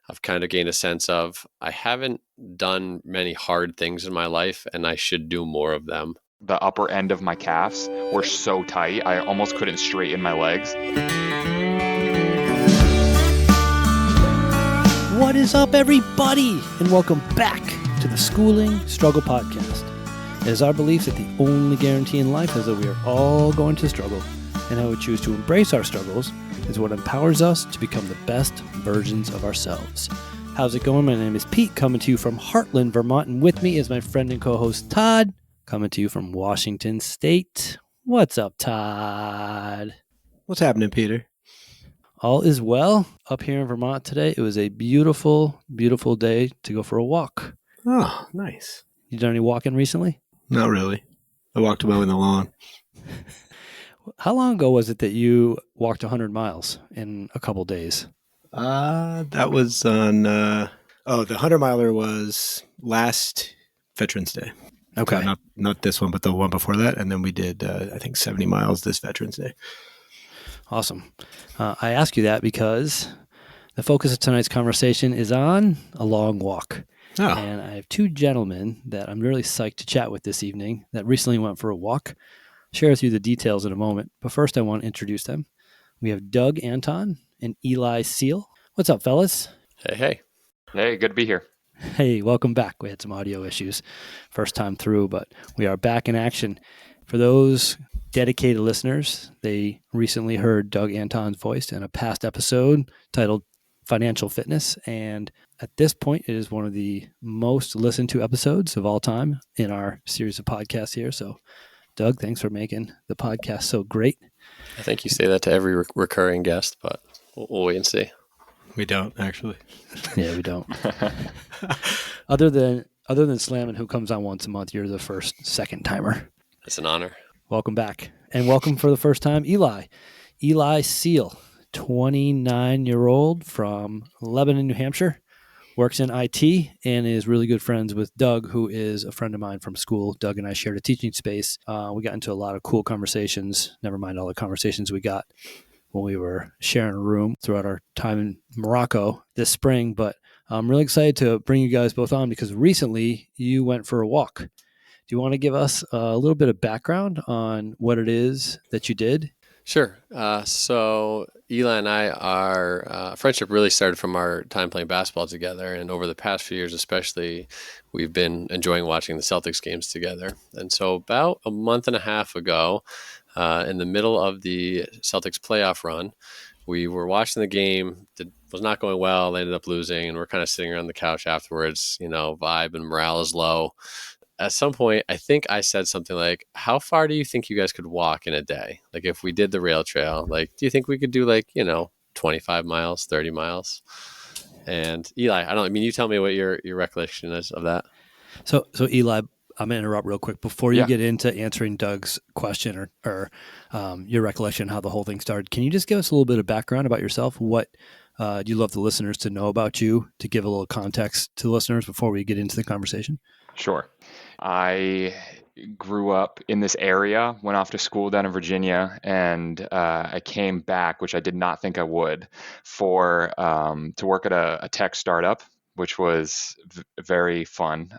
I've kind of gained a sense of I haven't done many hard things in my life and I should do more of them. The upper end of my calves were so tight, I almost couldn't straighten my legs. What is up, everybody? And welcome back to the Schooling Struggle Podcast. It is our belief that the only guarantee in life is that we are all going to struggle, and how we choose to embrace our struggles is what empowers us to become the best versions of ourselves. How's it going? My name is Pete, coming to you from Heartland, Vermont, and with me is my friend and co-host Todd, coming to you from Washington State. What's up, Todd? What's happening, Peter? All is well up here in Vermont today. It was a beautiful, beautiful day to go for a walk. Oh, nice. You done any walking recently? Not really. I walked away in the lawn. How long ago was it that you walked 100 miles in a couple days? That was on, the 100-miler was last Veterans Day. Okay. Not this one, but the one before that. And then we did, I think, 70 miles this Veterans Day. Awesome. I ask you that because the focus of tonight's conversation is on a long walk. Oh. And I have two gentlemen that I'm really psyched to chat with this evening that recently went for a walk. Share with you the details in a moment. But first, I want to introduce them. We have Doug Anton and Eli Seal. What's up, fellas? Hey. Hey, good to be here. Hey, welcome back. We had some audio issues first time through, but we are back in action. For those dedicated listeners, they recently heard Doug Anton's voice in a past episode titled Financial Fitness. And at this point, it is one of the most listened to episodes of all time in our series of podcasts here. So, Doug, thanks for making the podcast so great. I think you say that to every recurring guest, but we'll wait and see. We don't, actually. Yeah, we don't. Other than Slammin', who comes on once a month, you're the second timer. It's an honor. Welcome back. And welcome for the first time, Eli. Eli Seal, 29-year-old from Lebanon, New Hampshire, works in IT and is really good friends with Doug, who is a friend of mine from school. Doug and I shared a teaching space. We got into a lot of cool conversations, never mind all the conversations we got when we were sharing a room throughout our time in Morocco this spring. But I'm really excited to bring you guys both on because recently you went for a walk. Do you want to give us a little bit of background on what it is that you did? Sure. So Eli and I, our friendship really started from our time playing basketball together. And over the past few years, especially, we've been enjoying watching the Celtics games together. And so about a month and a half ago, in the middle of the Celtics playoff run, we were watching the game. It was not going well. They ended up losing. And we're kind of sitting around the couch afterwards, vibe and morale is low. At some point, I think I said something like, how far do you think you guys could walk in a day? Like if we did the rail trail, do you think we could do 25 miles, 30 miles? And Eli, you tell me what your recollection is of that. So Eli, I'm going to interrupt real quick before you get into answering Doug's question or your recollection how the whole thing started. Can you just give us a little bit of background about yourself? What do you love the listeners to know about you, to give a little context to the listeners before we get into the conversation? Sure. I grew up in this area, went off to school down in Virginia, and I came back, which I did not think I would, to work at a tech startup, which was very fun.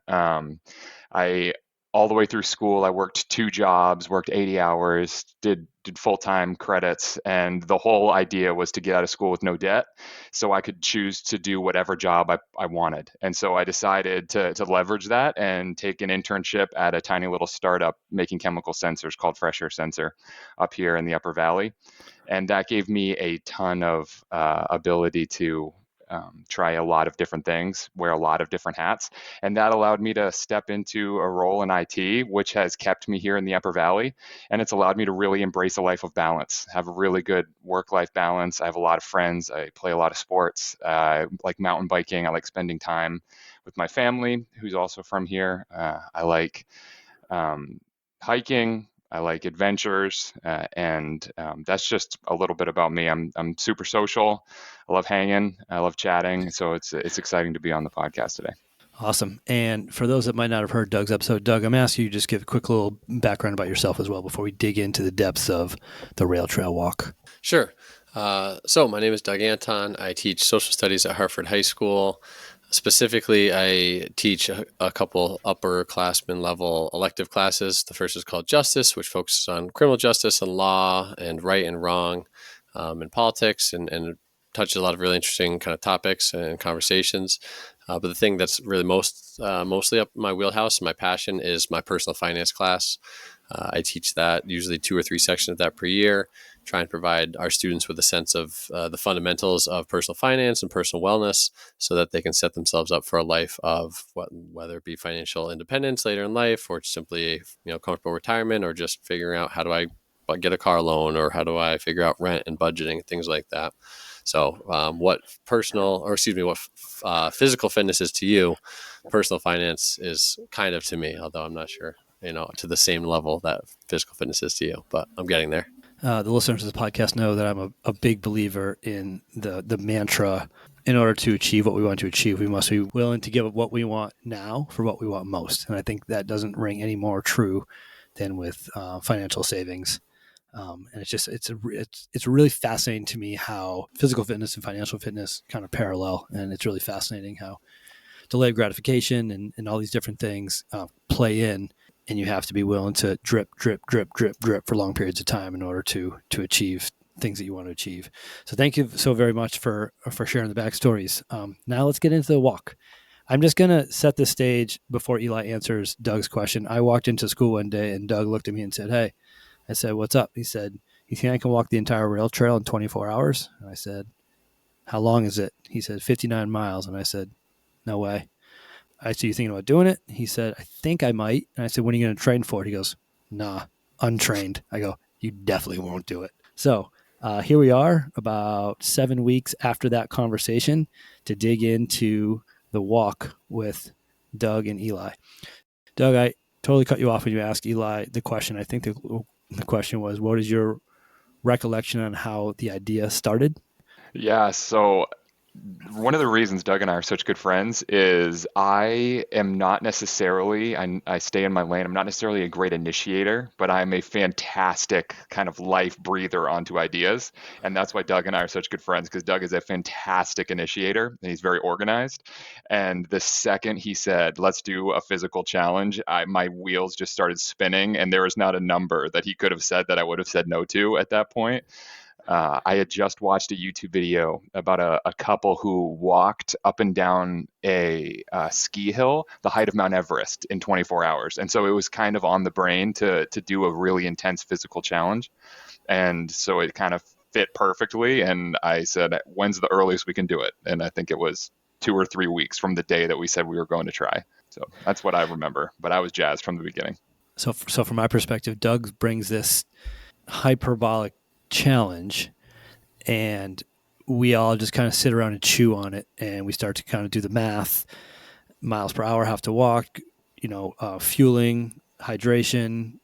All the way through school, I worked 2 jobs, worked 80 hours, did full-time credits, and the whole idea was to get out of school with no debt so I could choose to do whatever job I wanted. And so I decided to leverage that and take an internship at a tiny little startup making chemical sensors called Fresh Air Sensor up here in the Upper Valley. And that gave me a ton of ability to try a lot of different things, wear a lot of different hats. And that allowed me to step into a role in IT, which has kept me here in the Upper Valley. And it's allowed me to really embrace a life of balance, have a really good work-life balance. I have a lot of friends. I play a lot of sports. I like mountain biking. I like spending time with my family, who's also from here. I like hiking. I like adventures, and that's just a little bit about me. I'm super social. I love hanging. I love chatting. So it's exciting to be on the podcast today. Awesome. And for those that might not have heard Doug's episode, Doug, I'm asking you to just give a quick little background about yourself as well before we dig into the depths of the rail trail walk. Sure. So my name is Doug Anton. I teach social studies at Hartford High School. Specifically, I teach a couple upperclassmen level elective classes. The first is called Justice, which focuses on criminal justice and law and right and wrong, and politics, and touches a lot of really interesting kind of topics and conversations. But the thing that's really mostly up my wheelhouse and my passion is my personal finance class. I teach that, usually 2 or 3 sections of that per year, try and provide our students with a sense of the fundamentals of personal finance and personal wellness so that they can set themselves up for a life of whether it be financial independence later in life or simply comfortable retirement, or just figuring out how do I get a car loan, or how do I figure out rent and budgeting, things like that. So what physical fitness is to you, personal finance is kind of to me, although I'm not sure to the same level that physical fitness is to you, but I'm getting there. The listeners of this podcast know that I'm a big believer in the mantra, in order to achieve what we want to achieve, we must be willing to give up what we want now for what we want most. And I think that doesn't ring any more true than with financial savings. And it's really fascinating to me how physical fitness and financial fitness kind of parallel. And it's really fascinating how delayed gratification and all these different things play in. And you have to be willing to drip for long periods of time in order to achieve things that you want to achieve. So thank you so very much for sharing the backstories. Now let's get into the walk. I'm just going to set the stage before Eli answers Doug's question. I walked into school one day and Doug looked at me and said, "Hey." I said, "What's up?" He said, "You think I can walk the entire rail trail in 24 hours? And I said, "How long is it?" He said, 59 miles. And I said, "No way." I said, "You thinking about doing it?" He said, "I think I might." And I said, "When are you going to train for it?" He goes, "Nah, untrained." I go, "You definitely won't do it." So here we are about 7 weeks after that conversation to dig into the walk with Doug and Eli. Doug, I totally cut you off when you asked Eli the question. I think the question was, what is your recollection on how the idea started? Yeah, so one of the reasons Doug and I are such good friends is I am not necessarily, I stay in my lane. I'm not necessarily a great initiator, but I'm a fantastic kind of life breather onto ideas. And that's why Doug and I are such good friends, because Doug is a fantastic initiator and he's very organized. And the second he said, "Let's do a physical challenge," my wheels just started spinning, and there was not a number that he could have said that I would have said no to at that point. I had just watched a YouTube video about a couple who walked up and down a ski hill, the height of Mount Everest, in 24 hours. And so it was kind of on the brain to do a really intense physical challenge. And so it kind of fit perfectly. And I said, "When's the earliest we can do it?" And I think it was 2 or 3 weeks from the day that we said we were going to try. So that's what I remember. But I was jazzed from the beginning. So from my perspective, Doug brings this hyperbolic challenge, and we all just kind of sit around and chew on it, and we start to kind of do the math: miles per hour, have to walk, fueling, hydration,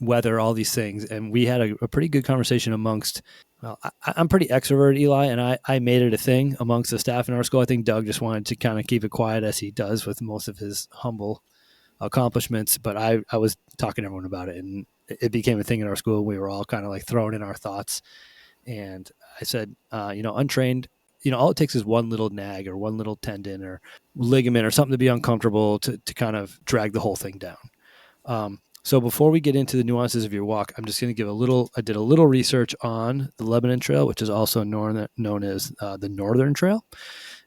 weather, all these things. And we had a pretty good conversation amongst, well, I'm pretty extroverted, Eli, and I made it a thing amongst the staff in our school. I think Doug just wanted to kind of keep it quiet, as he does with most of his humble accomplishments. But I was talking to everyone about it, and it became a thing in our school. We were all kind of like throwing in our thoughts. And I said, untrained, all it takes is one little nag or one little tendon or ligament or something to be uncomfortable to kind of drag the whole thing down. So before we get into the nuances of your walk, I'm just going to give I did a little research on the Lebanon Trail, which is also known as the Northern Trail.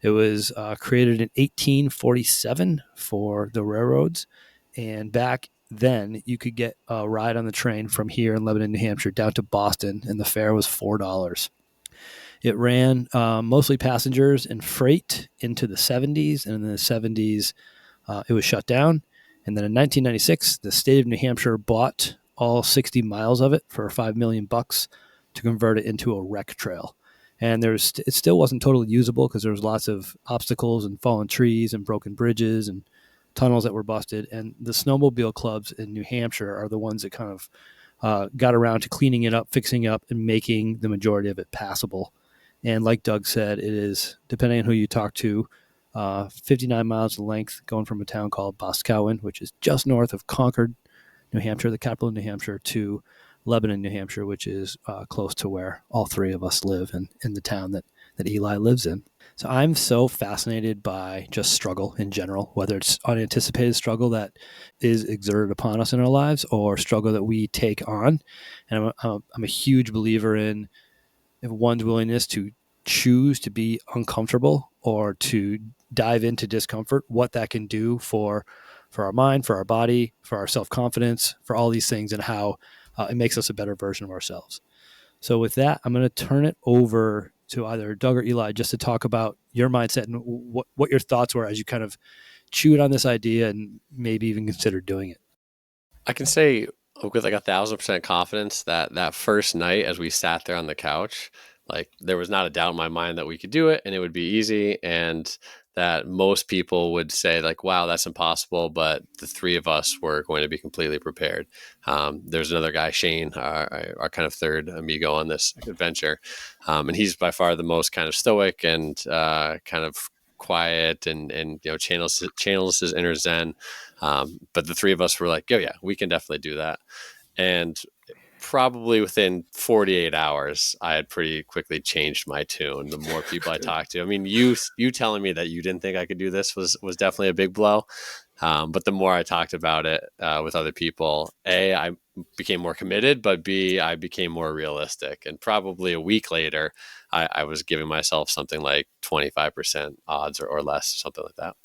It was created in 1847 for the railroads. And back then, you could get a ride on the train from here in Lebanon, New Hampshire, down to Boston, and the fare was $4. It ran mostly passengers and freight into the 70s, and in the 70s, it was shut down. And then in 1996, the state of New Hampshire bought all 60 miles of it for $5 million to convert it into a rec trail. And it still wasn't totally usable because there was lots of obstacles and fallen trees and broken bridges and tunnels that were busted. And the snowmobile clubs in New Hampshire are the ones that kind of got around to cleaning it up, fixing it up, and making the majority of it passable. And like Doug said, it is, depending on who you talk to, 59 miles in length, going from a town called Boscawen, which is just north of Concord, New Hampshire, the capital of New Hampshire, to Lebanon, New Hampshire, which is close to where all three of us live and in the town that Eli lives in. So I'm so fascinated by just struggle in general, whether it's unanticipated struggle that is exerted upon us in our lives or struggle that we take on. And I'm a huge believer in one's willingness to choose to be uncomfortable or to dive into discomfort, what that can do for our mind, for our body, for our self-confidence, for all these things, and how it makes us a better version of ourselves. So with that, I'm going to turn it over to either Doug or Eli just to talk about your mindset and what your thoughts were as you kind of chewed on this idea and maybe even considered doing it. I can say with like 1,000% confidence that that first night as we sat there on the couch, like there was not a doubt in my mind that we could do it and it would be easy, and that most people would say like, wow, that's impossible. But the three of us were going to be completely prepared. There's another guy, Shane, our kind of third amigo on this adventure. And he's by far the most kind of stoic and kind of quiet and channels his inner Zen. But the three of us were like, oh yeah, we can definitely do that. And probably within 48 hours, I had pretty quickly changed my tune. The more people I talked to, I mean, you telling me that you didn't think I could do this was definitely a big blow. But the more I talked about it with other people, A, I became more committed, but B, I became more realistic. And probably a week later, I was giving myself something like 25% odds or less, something like that.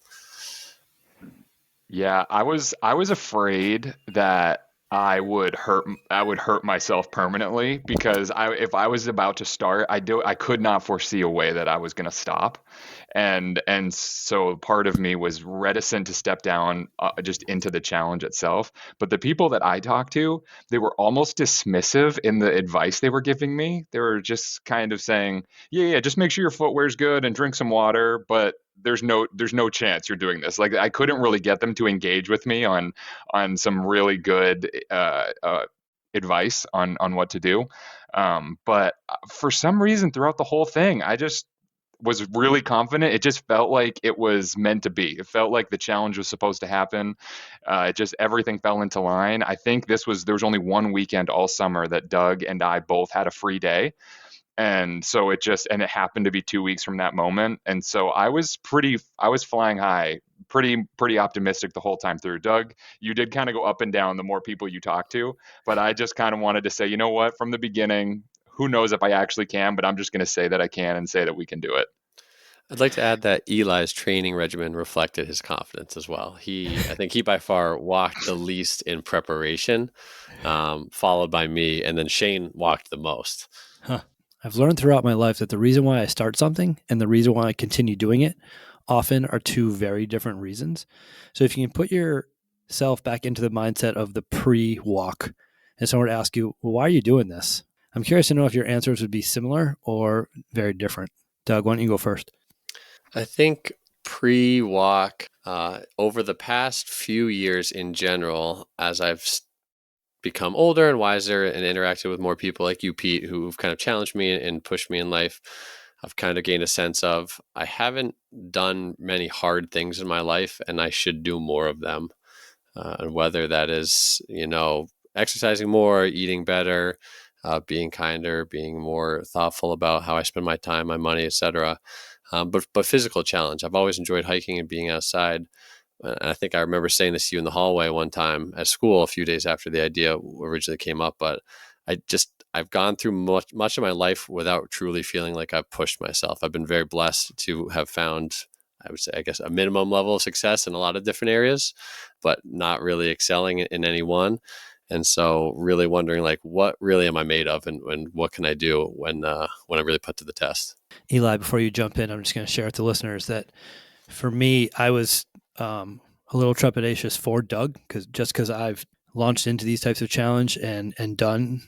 Yeah, I was afraid that I would hurt myself permanently because if I was about to start, I could not foresee a way that I was going to stop. And so part of me was reticent to step down just into the challenge itself. But the people that I talked to, they were almost dismissive in the advice they were giving me. They were just kind of saying, yeah, just make sure your footwear's good and drink some water, but there's no chance you're doing this. Like I couldn't really get them to engage with me on some really good advice on what to do. But for some reason throughout the whole thing, I just was really confident. It just felt like it was meant to be. It felt like the challenge was supposed to happen. It just everything fell into line. I think there was only one weekend all summer that Doug and I both had a free day. And so it happened to be 2 weeks from that moment. And so I was flying high, pretty optimistic the whole time through. Doug, you did kind of go up and down the more people you talk to, but I just kind of wanted to say, you know what, from the beginning, who knows if I actually can, but I'm just going to say that I can and say that we can do it. I'd like to add that Eli's training regimen reflected his confidence as well. I think he by far walked the least in preparation, followed by me, and then Shane walked the most. Huh. I've learned throughout my life that the reason why I start something and the reason why I continue doing it often are two very different reasons. So if you can put yourself back into the mindset of the pre-walk and someone would ask you, well, why are you doing this? I'm curious to know if your answers would be similar or very different. Doug, why don't you go first? I think pre-walk, over the past few years in general, as I've become older and wiser and interacted with more people like you, Pete, who've kind of challenged me and pushed me in life, I've kind of gained a sense of I haven't done many hard things in my life and I should do more of them. And whether that is, exercising more, eating better, being kinder, being more thoughtful about how I spend my time, my money, etc. But physical challenge. I've always enjoyed hiking and being outside. And I think I remember saying this to you in the hallway one time at school a few days after the idea originally came up. But I've gone through much of my life without truly feeling like I've pushed myself. I've been very blessed to have found, I would say, I guess, a minimum level of success in a lot of different areas, but not really excelling in any one. And so really wondering, like, what really am I made of and what can I do when I'm really put to the test? Eli, before you jump in, I'm just going to share with the listeners that for me, I was a little trepidatious for Doug because I've launched into these types of challenge and done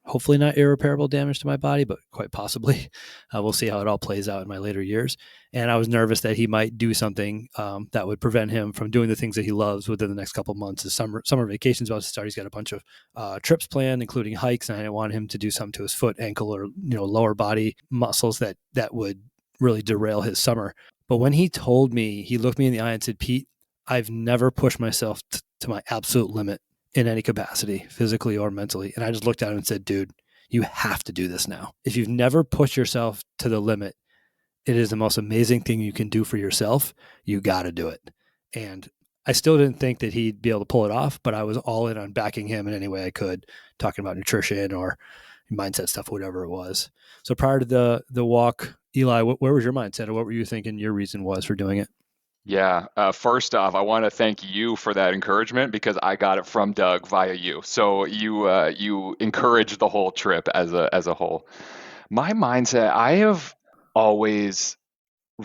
hopefully not irreparable damage to my body, but quite possibly. We'll see how it all plays out in my later years. And I was nervous that he might do something that would prevent him from doing the things that he loves within the next couple of months. His summer vacation's about to start. He's got a bunch of trips planned, including hikes, and I didn't want him to do something to his foot, ankle, or lower body muscles that would really derail his summer. But when he told me, he looked me in the eye and said, Pete, I've never pushed myself to my absolute limit in any capacity, physically or mentally. And I just looked at him and said, dude, you have to do this now. If you've never pushed yourself to the limit, it is the most amazing thing you can do for yourself. You got to do it. And I still didn't think that he'd be able to pull it off, but I was all in on backing him in any way I could, talking about nutrition or mindset stuff, whatever it was. So prior to the walk, Eli, where was your mindset, or what were you thinking your reason was for doing it? Yeah. First off, I want to thank you for that encouragement because I got it from Doug via you. So you encouraged the whole trip as a whole. My mindset, I have always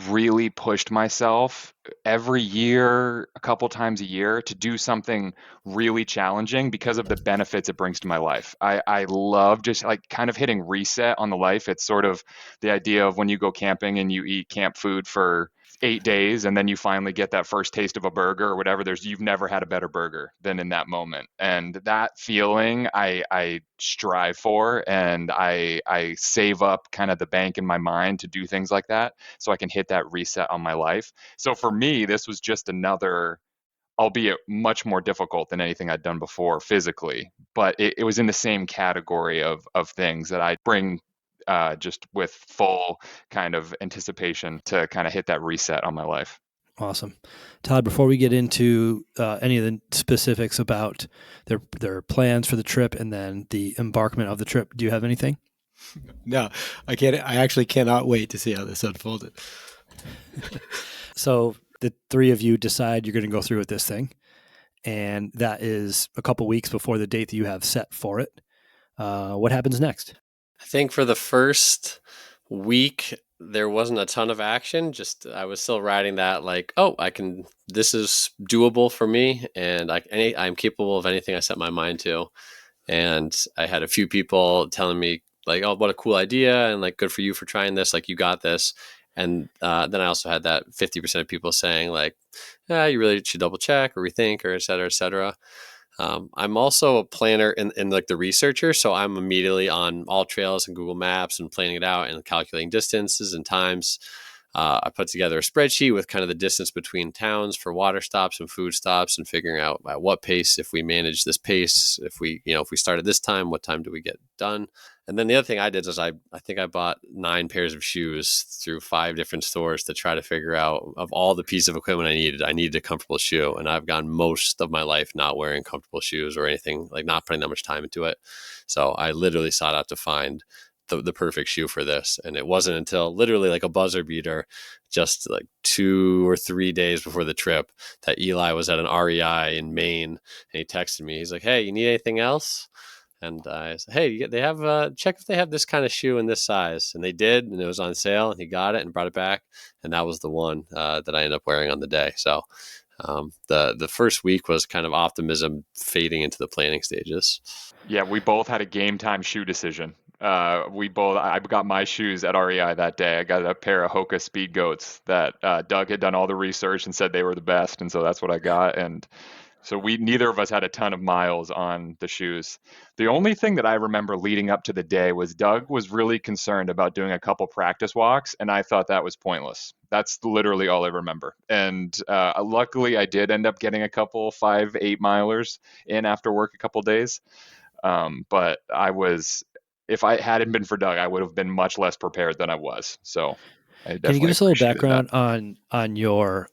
really pushed myself every year, a couple times a year, to do something really challenging because of the benefits it brings to my life. I love just like kind of hitting reset on the life. It's sort of the idea of when you go camping and you eat camp food for 8 days and then you finally get that first taste of a burger or whatever. You've never had a better burger than in that moment. And that feeling I strive for, and I save up kind of the bank in my mind to do things like that so I can hit that reset on my life. So for me, this was just another, albeit much more difficult than anything I'd done before physically, but it was in the same category of things that I bring just with full kind of anticipation to kind of hit that reset on my life. Awesome. Todd, before we get into any of the specifics about their plans for the trip and then the embarkment of the trip, do you have anything? No, I can't. I actually cannot wait to see how this unfolded. So the three of you decide you're going to go through with this thing, and that is a couple weeks before the date that you have set for it. What happens next? I think for the first week, there wasn't a ton of action. Just I was still riding that like, oh, I can. This is doable for me, and I'm capable of anything I set my mind to. And I had a few people telling me like, oh, what a cool idea, and like, good for you for trying this. Like, you got this. And then I also had that 50% of people saying like, yeah, you really should double check or rethink or et cetera, et cetera. I'm also a planner and like the researcher. So I'm immediately on all trails and Google Maps and planning it out and calculating distances and times. I put together a spreadsheet with kind of the distance between towns for water stops and food stops and figuring out at what pace, if we manage this pace, if we started this time, what time do we get done? And then the other thing I did is I think I bought 9 pairs of shoes through 5 different stores to try to figure out of all the pieces of equipment I needed a comfortable shoe. And I've gone most of my life not wearing comfortable shoes or anything, like not putting that much time into it. So I literally sought out to find the perfect shoe for this. And it wasn't until literally like a buzzer beater, just like 2 or 3 days before the trip, that Eli was at an REI in Maine and he texted me. He's like, hey, you need anything else? And I said, hey, they have check if they have this kind of shoe in this size. And they did, and it was on sale, and he got it and brought it back. And that was the one that I ended up wearing on the day. So the first week was kind of optimism fading into the planning stages. Yeah, we both had a game time shoe decision. I got my shoes at REI that day. I got a pair of Hoka Speed Goats that Doug had done all the research and said they were the best, and so that's what I got. And so neither of us had a ton of miles on the shoes. The only thing that I remember leading up to the day was Doug was really concerned about doing a couple practice walks, and I thought that was pointless. That's literally all I remember. And luckily, I did end up getting a couple 5-8 milers in after work a couple days. But if I hadn't been for Doug, I would have been much less prepared than I was. So I definitely Can you give us a little appreciated background that. on your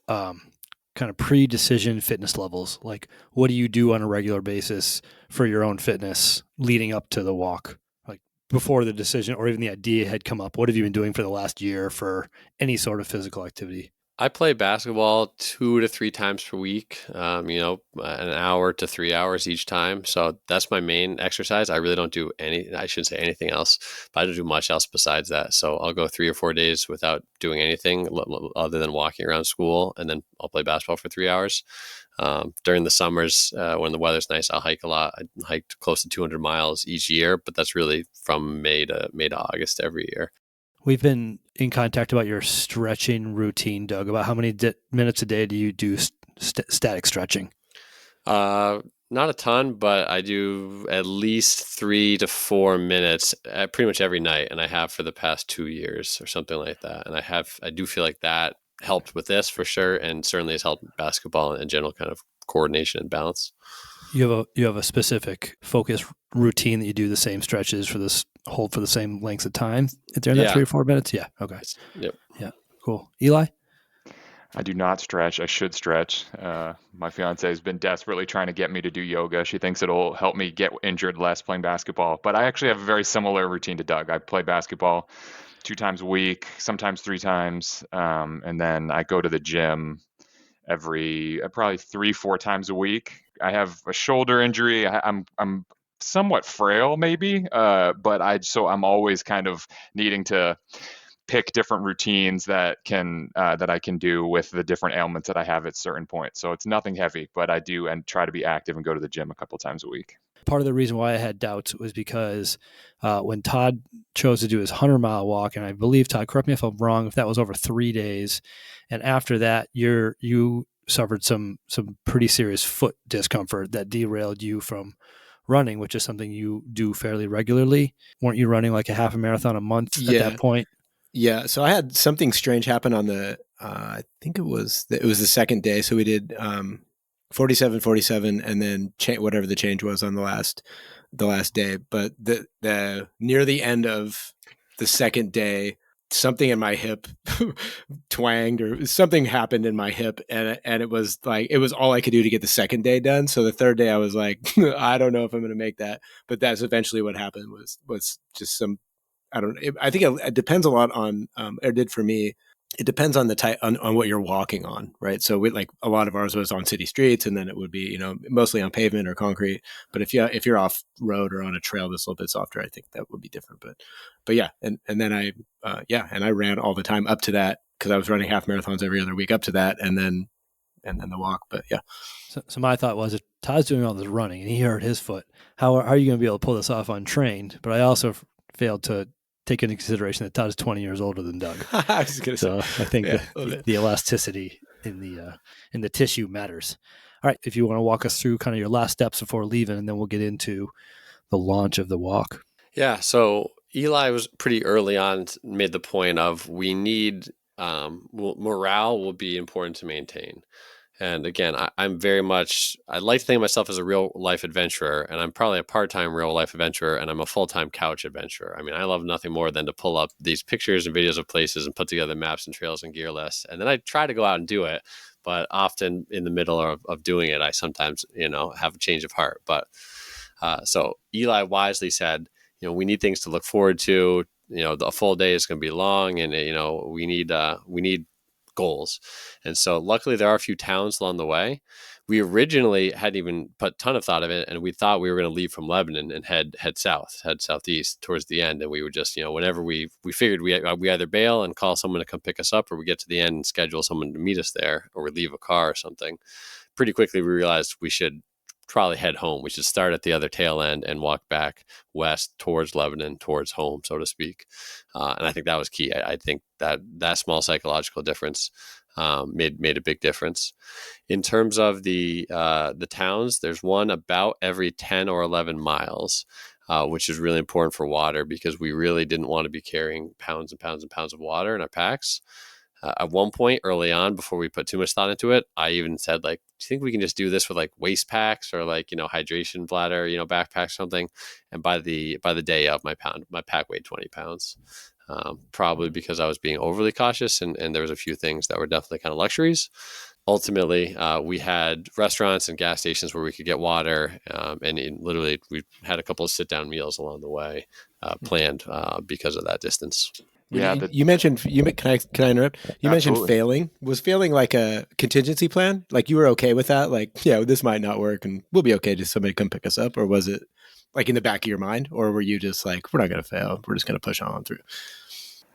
kind of pre-decision fitness levels? Like, what do you do on a regular basis for your own fitness leading up to the walk? Like before the decision or even the idea had come up, what have you been doing for the last year for any sort of physical activity? I play basketball 2 to 3 times per week, an hour to 3 hours each time. So that's my main exercise. I really don't do I shouldn't say anything else, but I don't do much else besides that. So I'll go 3 or 4 days without doing anything other than walking around school, and then I'll play basketball for 3 hours. During the summers, when the weather's nice, I'll hike a lot. I hiked close to 200 miles each year, but that's really from May to August every year. We've been in contact about your stretching routine, Doug. About how many minutes a day do you do static stretching? Not a ton, but I do at least 3 to 4 minutes pretty much every night, and I have for the past 2 years or something like that. And I do feel like that helped with this for sure, and certainly has helped basketball and general kind of coordination and balance. You have a specific focus routine that you do the same stretches for this hold for the same lengths of time during that 3 or 4 minutes. Yeah. Okay. Yep. Yeah. Cool. Eli. I do not stretch. I should stretch. My fiance has been desperately trying to get me to do yoga. She thinks it'll help me get injured less playing basketball. But I actually have a very similar routine to Doug. I play basketball 2 times a week, sometimes 3 times, and then I go to the gym every probably 3, 4 times a week. I have a shoulder injury. I'm somewhat frail, maybe, but I'm always kind of needing to pick different routines that I can do with the different ailments that I have at certain points. So it's nothing heavy, but I do and try to be active and go to the gym a couple times a week. Part of the reason why I had doubts was because when Todd chose to do his 100-mile walk, and I believe, Todd, correct me if I'm wrong, if that was over 3 days, and after that you suffered some pretty serious foot discomfort that derailed you from running, which is something you do fairly regularly. Weren't you running like a half a marathon a month at that point? Yeah. So I had something strange happen on the, I think it was the second day. So we did 47, 47, and then whatever the change was on the last day. But the near the end of the second day, something in my hip twanged, or something happened in my hip, and it was all I could do to get the second day done. So the third day I was like, I don't know if I'm going to make that. But that's eventually what happened, was just some, I think it depends a lot on, it did for me. It depends on the type, on what you're walking on, right? So a lot of ours was on city streets, and then it would be, mostly on pavement or concrete. But if you're off road or on a trail that's a little bit softer, I think that would be different. But yeah. And then and I ran all the time up to that, because I was running half marathons every other week up to that. And then the walk. But yeah. So my thought was, if Todd's doing all this running and he hurt his foot, how are you going to be able to pull this off untrained? But I also failed to take into consideration that Todd is 20 years older than Doug. I was going to say. I think the elasticity in the tissue matters. All right, if you want to walk us through kind of your last steps before leaving, and then we'll get into the launch of the walk. Yeah. So Eli was pretty early on, made the point of, we need morale will be important to maintain. And again, I'm very much, I like to think of myself as a real life adventurer, and I'm probably a part-time real life adventurer, and I'm a full-time couch adventurer. I mean, I love nothing more than to pull up these pictures and videos of places and put together maps and trails and gear lists. And then I try to go out and do it, but often in the middle of doing it, I sometimes, have a change of heart. But so Eli wisely said, we need things to look forward to. The full day is going to be long, and we need goals. And so luckily there are a few towns along the way. We originally hadn't even put a ton of thought of it, and we thought we were going to leave from Lebanon and head southeast towards the end. And we would just, whenever we figured we either bail and call someone to come pick us up, or we get to the end and schedule someone to meet us there, or we leave a car or something. Pretty quickly we realized we should probably head home. We should start at the other tail end and walk back west towards Lebanon, towards home, so to speak. And I think that was key. I think that small psychological difference made a big difference. In terms of the towns, there's one about every 10 or 11 miles, which is really important for water, because we really didn't want to be carrying pounds and pounds and pounds of water in our packs. At one point early on, before we put too much thought into it, I even said, do you think we can just do this with waist packs or hydration bladder, backpack, something? And by the day of, my pack weighed 20 pounds, probably because I was being overly cautious. And there was a few things that were definitely kind of luxuries. Ultimately, we had restaurants and gas stations where we could get water. And literally we had a couple of sit down meals along the way planned because of that distance. Yeah, you mentioned. Can I interrupt? You mentioned failing. Was failing like a contingency plan? Like you were okay with that? This might not work, and we'll be okay. Just somebody come pick us up, or was it in the back of your mind, or were you just like, we're not going to fail, we're just going to push on through?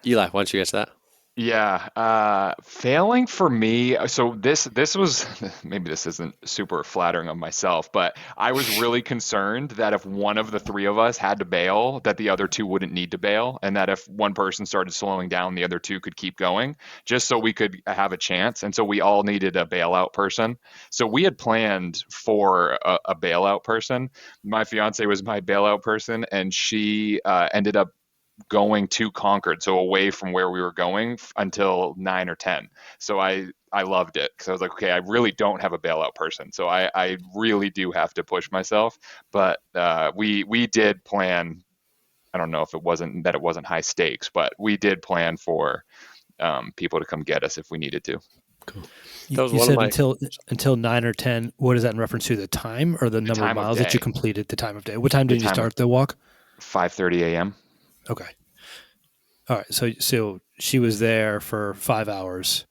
Eli, why don't you answer that? Yeah, failing for me. So this was, maybe this isn't super flattering of myself, but I was really concerned that if one of the three of us had to bail, that the other two wouldn't need to bail, and that if one person started slowing down, the other two could keep going, just so we could have a chance. And so we all needed a bailout person. So we had planned for a bailout person. My fiance was my bailout person, and she ended up going to Concord, so away from where we were going until 9 or 10. So I I loved it because I was like, okay, I really don't have a bailout person. So I really do have to push myself. But we did plan. I don't know if it wasn't high stakes, but we did plan for people to come get us if we needed to. Cool. That was You one of said my until 9 or 10. What is that in reference to? The time or the number of time of miles that you day. completed? The time of day. What time The did you time of- start the walk? 5:30 a.m. Okay. All right. So she was there for 5 hours.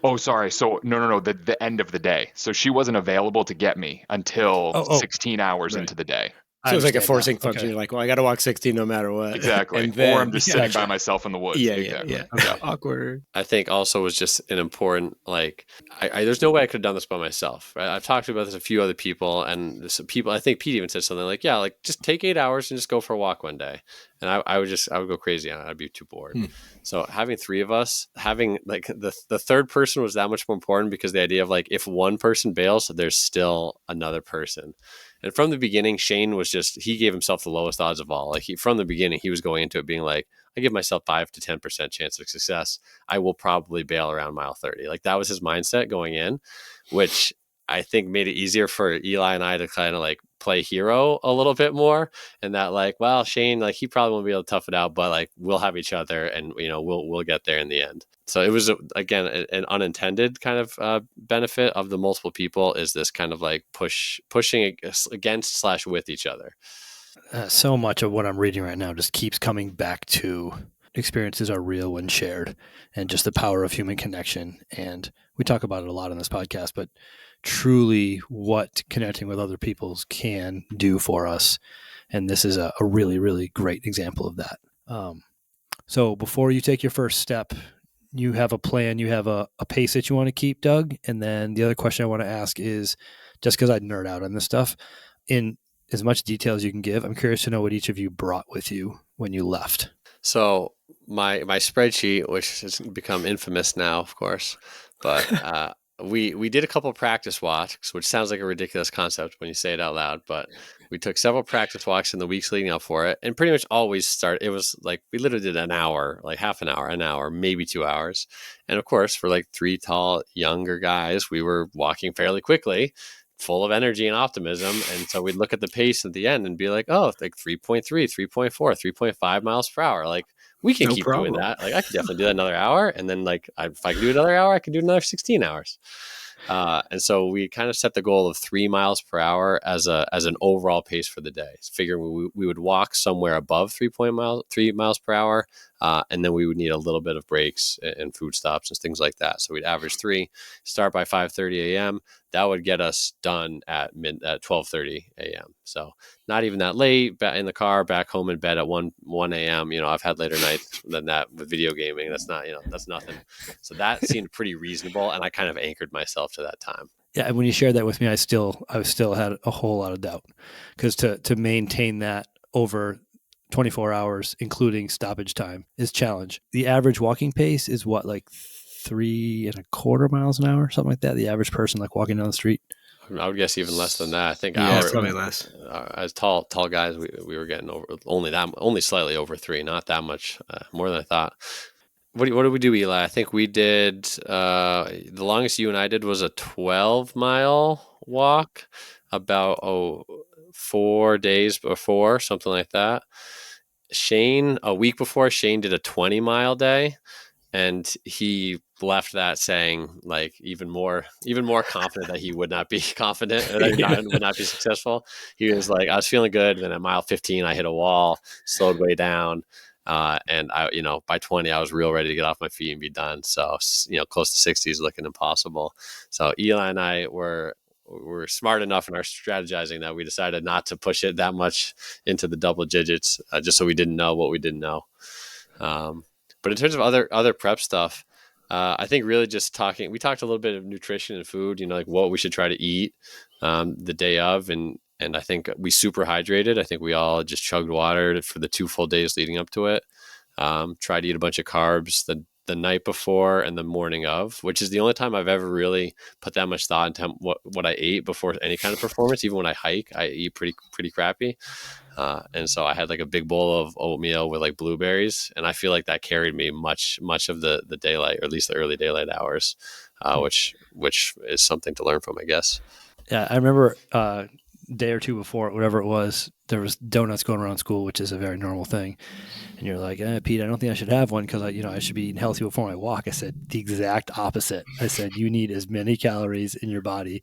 Oh, sorry. So no. The end of the day. So she wasn't available to get me until Oh, 16 hours right. into the day. So it's like a understand forcing now. function. Okay. You're like, well, I got to walk 16 no matter what. Exactly. And then, Or I'm just sitting by myself in the woods. Yeah, Exactly. yeah. Awkward. I think also was just an important, like, there's no way I could have done this by myself, right? I've talked about this with a few other people, and some people, I think Pete even said something like, yeah, like just take 8 hours and just go for a walk one day. And I would go crazy on it. I'd be too bored. So having three of us, having like the third person was that much more important, because the idea of like, if one person bails, there's still another person. And from the beginning, Shane was he gave himself the lowest odds of all. Like from the beginning, he was going into it being like, I give myself 5 to 10% chance of success. I will probably bail around mile 30. Like that was his mindset going in, which I think made it easier for Eli and I to kind of like play hero a little bit more. And that like, well, Shane, like he probably won't be able to tough it out, but like we'll have each other, and we'll get there in the end. So it was again an unintended kind of benefit of the multiple people, is this kind of like pushing against / with each other. So much of what I'm reading right now just keeps coming back to experiences are real when shared, and just the power of human connection. And we talk about it a lot on this podcast, but truly what connecting with other people can do for us. And this is a really, really great example of that. So before you take your first step, you have a plan, you have a pace that you want to keep, Doug. And then the other question I want to ask is, just because I nerd out on this stuff, in as much detail as you can give, I'm curious to know what each of you brought with you when you left. So my spreadsheet, which has become infamous now, of course, but we did a couple of practice walks, which sounds like a ridiculous concept when you say it out loud, but we took several practice walks in the weeks leading up for it, and pretty much always it was like we literally did an hour, like half an hour, maybe 2 hours. And of course, for like three tall, younger guys, we were walking fairly quickly, full of energy and optimism. And so we'd look at the pace at the end and be like, oh, like 3.3, 3.4, 3.5 miles per hour. Like we can keep doing that. Like I could definitely do that another hour. And then like, if I could do another hour, I could do another 16 hours. And so we kind of set the goal of 3 miles per hour as an overall pace for the day. Figuring we would walk somewhere above 3 miles per hour. And then we would need a little bit of breaks and food stops and things like that. So we'd average 3, start by 5:30 a.m. That would get us done at 12:30 a.m. So not even that late, in the car, back home in bed at 1 a.m. I've had later nights than that with video gaming. That's nothing. So that seemed pretty reasonable. And I kind of anchored myself to that time. Yeah, and when you shared that with me, I still had a whole lot of doubt, because to maintain that over 24 hours, including stoppage time, is a challenge. The average walking pace is what, like 3.25 miles an hour, something like that. The average person like walking down the street. I would guess even less than that. I think probably less. As tall guys, we were getting over only slightly over 3, not that much more than I thought. What did we do, Eli? I think we did the longest you and I did was a 12-mile walk, about 4 days before, something like that. Shane, a week before, Shane did a 20-mile day, and he left that saying like even more confident that he would not be confident, or that he would not be successful. He was like, I was feeling good, and then at mile 15 I hit a wall, slowed way down, and I, by 20 I was real ready to get off my feet and be done. So close to 60 is looking impossible. So Eli and I were smart enough in our strategizing that we decided not to push it that much into the double digits, just so we didn't know what we didn't know. But in terms of other prep stuff, I think really just we talked a little bit of nutrition and food, like what we should try to eat the day of. And I think we super hydrated. I think we all just chugged water for the 2 full days leading up to it. Tried to eat a bunch of carbs the night before and the morning of, which is the only time I've ever really put that much thought into what I ate before any kind of performance. Even when I hike, I eat pretty crappy. And so I had like a big bowl of oatmeal with like blueberries, and I feel like that carried me much of the daylight, or at least the early daylight hours. which is something to learn from, I guess. Yeah, I remember a day or two before, whatever it was, there was donuts going around school, which is a very normal thing. And you're like, Pete, I don't think I should have one because I should be eating healthy before I walk. I said the exact opposite. I said you need as many calories in your body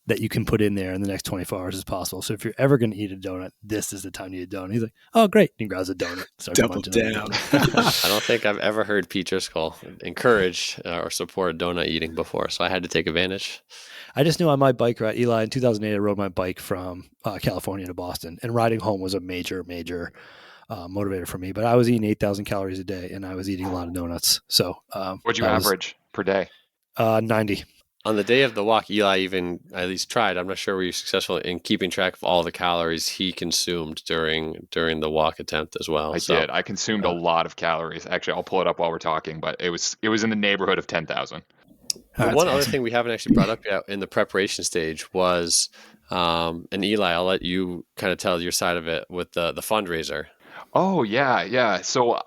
that you can put in there in the next 24 hours as possible. So if you're ever going to eat a donut, this is the time to eat a donut. He's like, oh, great. And he grabs a donut. Starts Double munching on down. the donut. I don't think I've ever heard Pete Driscoll encourage or support donut eating before, so I had to take advantage. I just knew on my bike ride, Eli, in 2008, I rode my bike from California to Boston, and riding home was a major motivator for me. But I was eating 8,000 calories a day, and I was eating a lot of donuts. So What'd you average per day? 90. On the day of the walk, Eli even at least tried. I'm not sure were you successful in keeping track of all the calories he consumed during the walk attempt as well. I did. I consumed a lot of calories. Actually, I'll pull it up while we're talking, but it was in the neighborhood of 10,000. One other thing we haven't actually brought up yet in the preparation stage was, and Eli, I'll let you kind of tell your side of it with the fundraiser. Oh yeah. So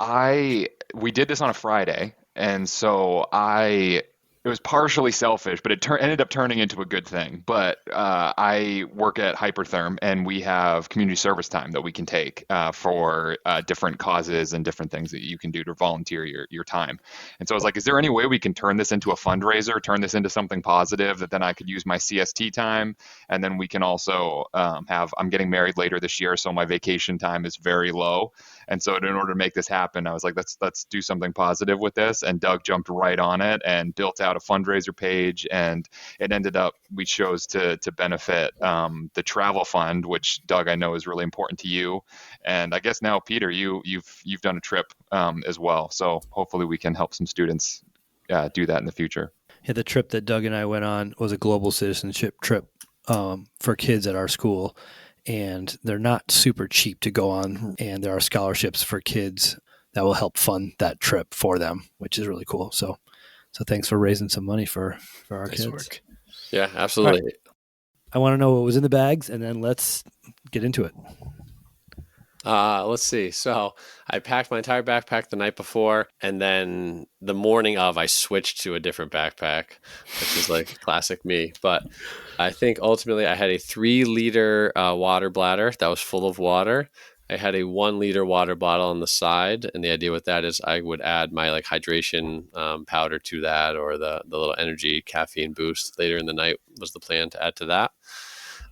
we did this on a Friday, and so it was partially selfish, but it ended up turning into a good thing. But I work at Hypertherm, and we have community service time that we can take for different causes and different things that you can do to volunteer your time. And so I was like, is there any way we can turn this into a fundraiser, turn this into something positive that then I could use my CST time, and then we can also I'm getting married later this year, so my vacation time is very low. And so in order to make this happen, I was like, let's do something positive with this. And Doug jumped right on it and built out a fundraiser page. And it ended up, we chose to benefit the travel fund, which Doug, I know is really important to you. And I guess now, Peter, you've done a trip as well. So hopefully we can help some students do that in the future. Yeah, the trip that Doug and I went on was a global citizenship trip for kids at our school. And they're not super cheap to go on. And there are scholarships for kids that will help fund that trip for them, which is really cool. So thanks for raising some money for our Nice kids. work. Yeah, absolutely. Right. I want to know what was in the bags, and then let's get into it. Let's see. So I packed my entire backpack the night before, and then the morning of, I switched to a different backpack, which is like classic me. But I think ultimately I had a 3-liter water bladder that was full of water. I had a 1-liter water bottle on the side, and the idea with that is I would add my like hydration powder to that, or the little energy caffeine boost later in the night was the plan to add to that.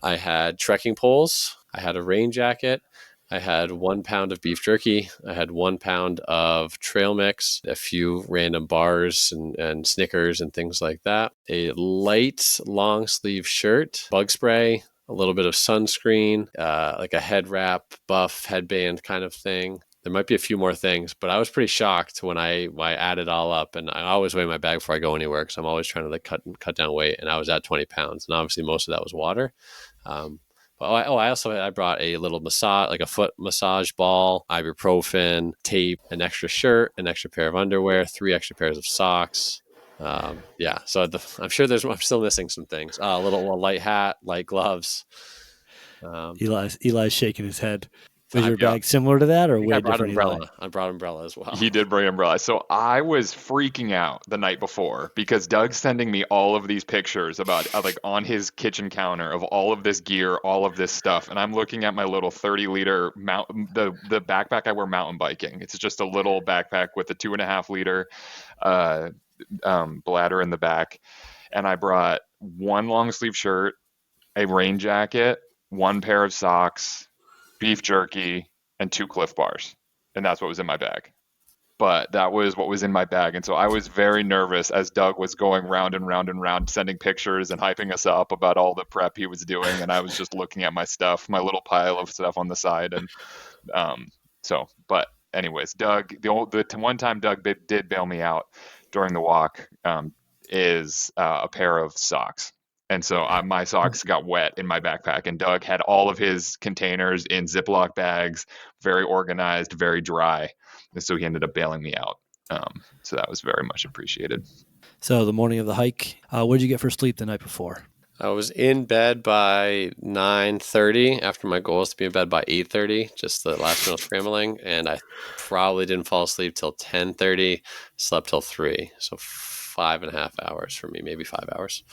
I had trekking poles. I had a rain jacket. I had 1 pound of beef jerky. I had 1 pound of trail mix, a few random bars and Snickers and things like that. A light long sleeve shirt, bug spray, a little bit of sunscreen, like a head wrap, buff headband kind of thing. There might be a few more things, but I was pretty shocked when I added all up. And I always weigh my bag before I go anywhere because I'm always trying to like cut down weight. And I was at 20 pounds. And obviously most of that was water. I brought a little massage, like a foot massage ball, ibuprofen, tape, an extra shirt, an extra pair of underwear, 3 extra pairs of socks. So I'm sure I'm still missing some things. A light hat, light gloves. Eli's shaking his head. Was your bag similar to that, or way different? Umbrella. I brought umbrella as well. He did bring umbrella. So I was freaking out the night before because Doug's sending me all of these pictures about like on his kitchen counter of all of this gear, all of this stuff. And I'm looking at my little 30-liter the backpack I wear mountain biking. It's just a little backpack with a 2.5-liter bladder in the back. And I brought 1 long sleeve shirt, a rain jacket, 1 pair of socks, beef jerky, and 2 Cliff Bars. And that's what was in my bag. But that was what was in my bag. And so I was very nervous as Doug was going round and round and round, sending pictures and hyping us up about all the prep he was doing. And I was just looking at my stuff, my little pile of stuff on the side. And but anyways, Doug, the one time Doug did bail me out during the walk is a pair of socks. And so my socks got wet in my backpack, and Doug had all of his containers in Ziploc bags, very organized, very dry. And so he ended up bailing me out. So that was very much appreciated. So the morning of the hike, what did you get for sleep the night before? I was in bed by 9:30 after my goal is to be in bed by 8:30, just the last minute scrambling. And I probably didn't fall asleep till 10:30, slept till 3. So 5.5 hours for me, maybe 5 hours.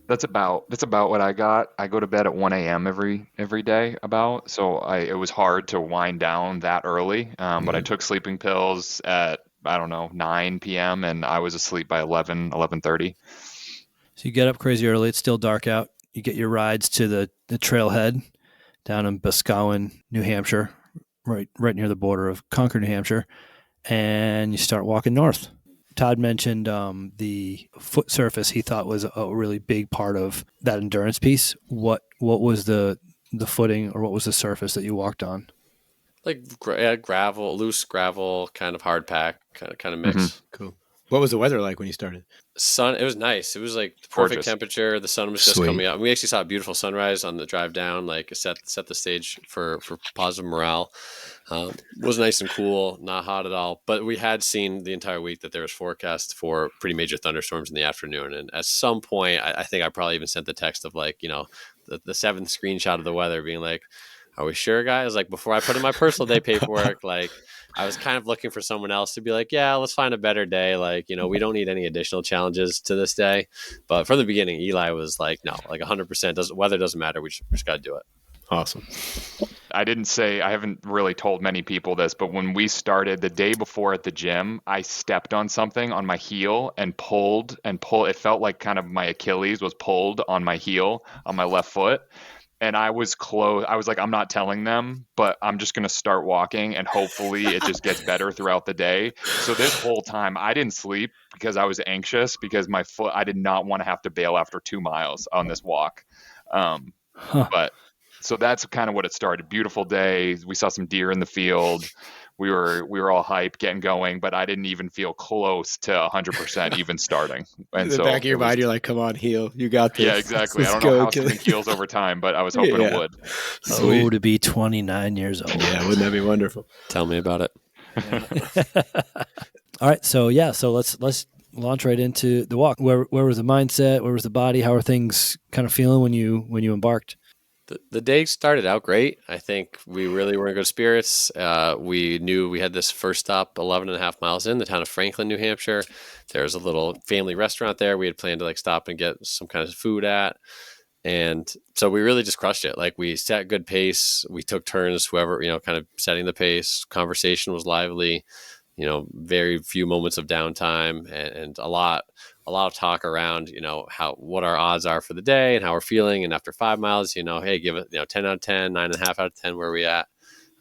That's about what I got. I go to bed at 1 a.m. every day about. So it was hard to wind down that early. But I took sleeping pills at, I don't know, 9 p.m. and I was asleep by 11:30. So you get up crazy early. It's still dark out. You get your rides to the trailhead down in Boscawen, New Hampshire, right near the border of Concord, New Hampshire, and you start walking north. Todd mentioned the foot surface he thought was a really big part of that endurance piece. What was the footing, or what was the surface that you walked on? Like gravel, loose gravel, kind of hard pack, kind of mix. Mm-hmm. Cool. What was the weather like when you started? Sun, it was nice. It was like the perfect Gorgeous. temperature. The sun was just Sweet. coming out. We actually saw a beautiful sunrise on the drive down, like set the stage for positive morale. It was nice and cool, not hot at all. But we had seen the entire week that there was forecast for pretty major thunderstorms in the afternoon. And at some point, I think I probably even sent the text of like, the seventh screenshot of the weather being like, are we sure, guys? Like before I put in my personal day paperwork, like I was kind of looking for someone else to be like, yeah, let's find a better day. Like, we don't need any additional challenges to this day. But from the beginning, Eli was like, no, like 100%. Weather doesn't matter. We just got to do it. Awesome. I haven't really told many people this, but when we started the day before at the gym, I stepped on something on my heel and pulled. It felt like kind of my Achilles was pulled on my heel on my left foot. And I was close. I was like, I'm not telling them, but I'm just going to start walking and hopefully it just gets better throughout the day. So this whole time I didn't sleep because I was anxious because my foot, I did not want to have to bail after 2 miles on this walk. But so that's kind of what it started. Beautiful day. We saw some deer in the field. We were all hyped, getting going, but I didn't even feel close to 100% even starting. And In the so back of your mind, you're like, come on, heel. You got this. Yeah, exactly. Let's I don't know go, how something heals over time, but I was hoping it would. Oh, to be 29 years old. Yeah, wouldn't that be wonderful? Tell me about it. All right. So let's launch right into the walk. Where was the mindset? Where was the body? How are things kind of feeling when you embarked? The day started out great. I think we really were in good spirits. We knew we had this first stop 11.5 miles in the town of Franklin, New Hampshire. There's a little family restaurant there. We had planned to stop and get some kind of food at. And so we really just crushed it. Like we set good pace. We took turns, whoever, kind of setting the pace. Conversation was lively, very few moments of downtime and a lot of talk around, what our odds are for the day and how we're feeling. And after 5 miles, hey, give it, 10 out of 10, 9.5 out of 10, where are we at?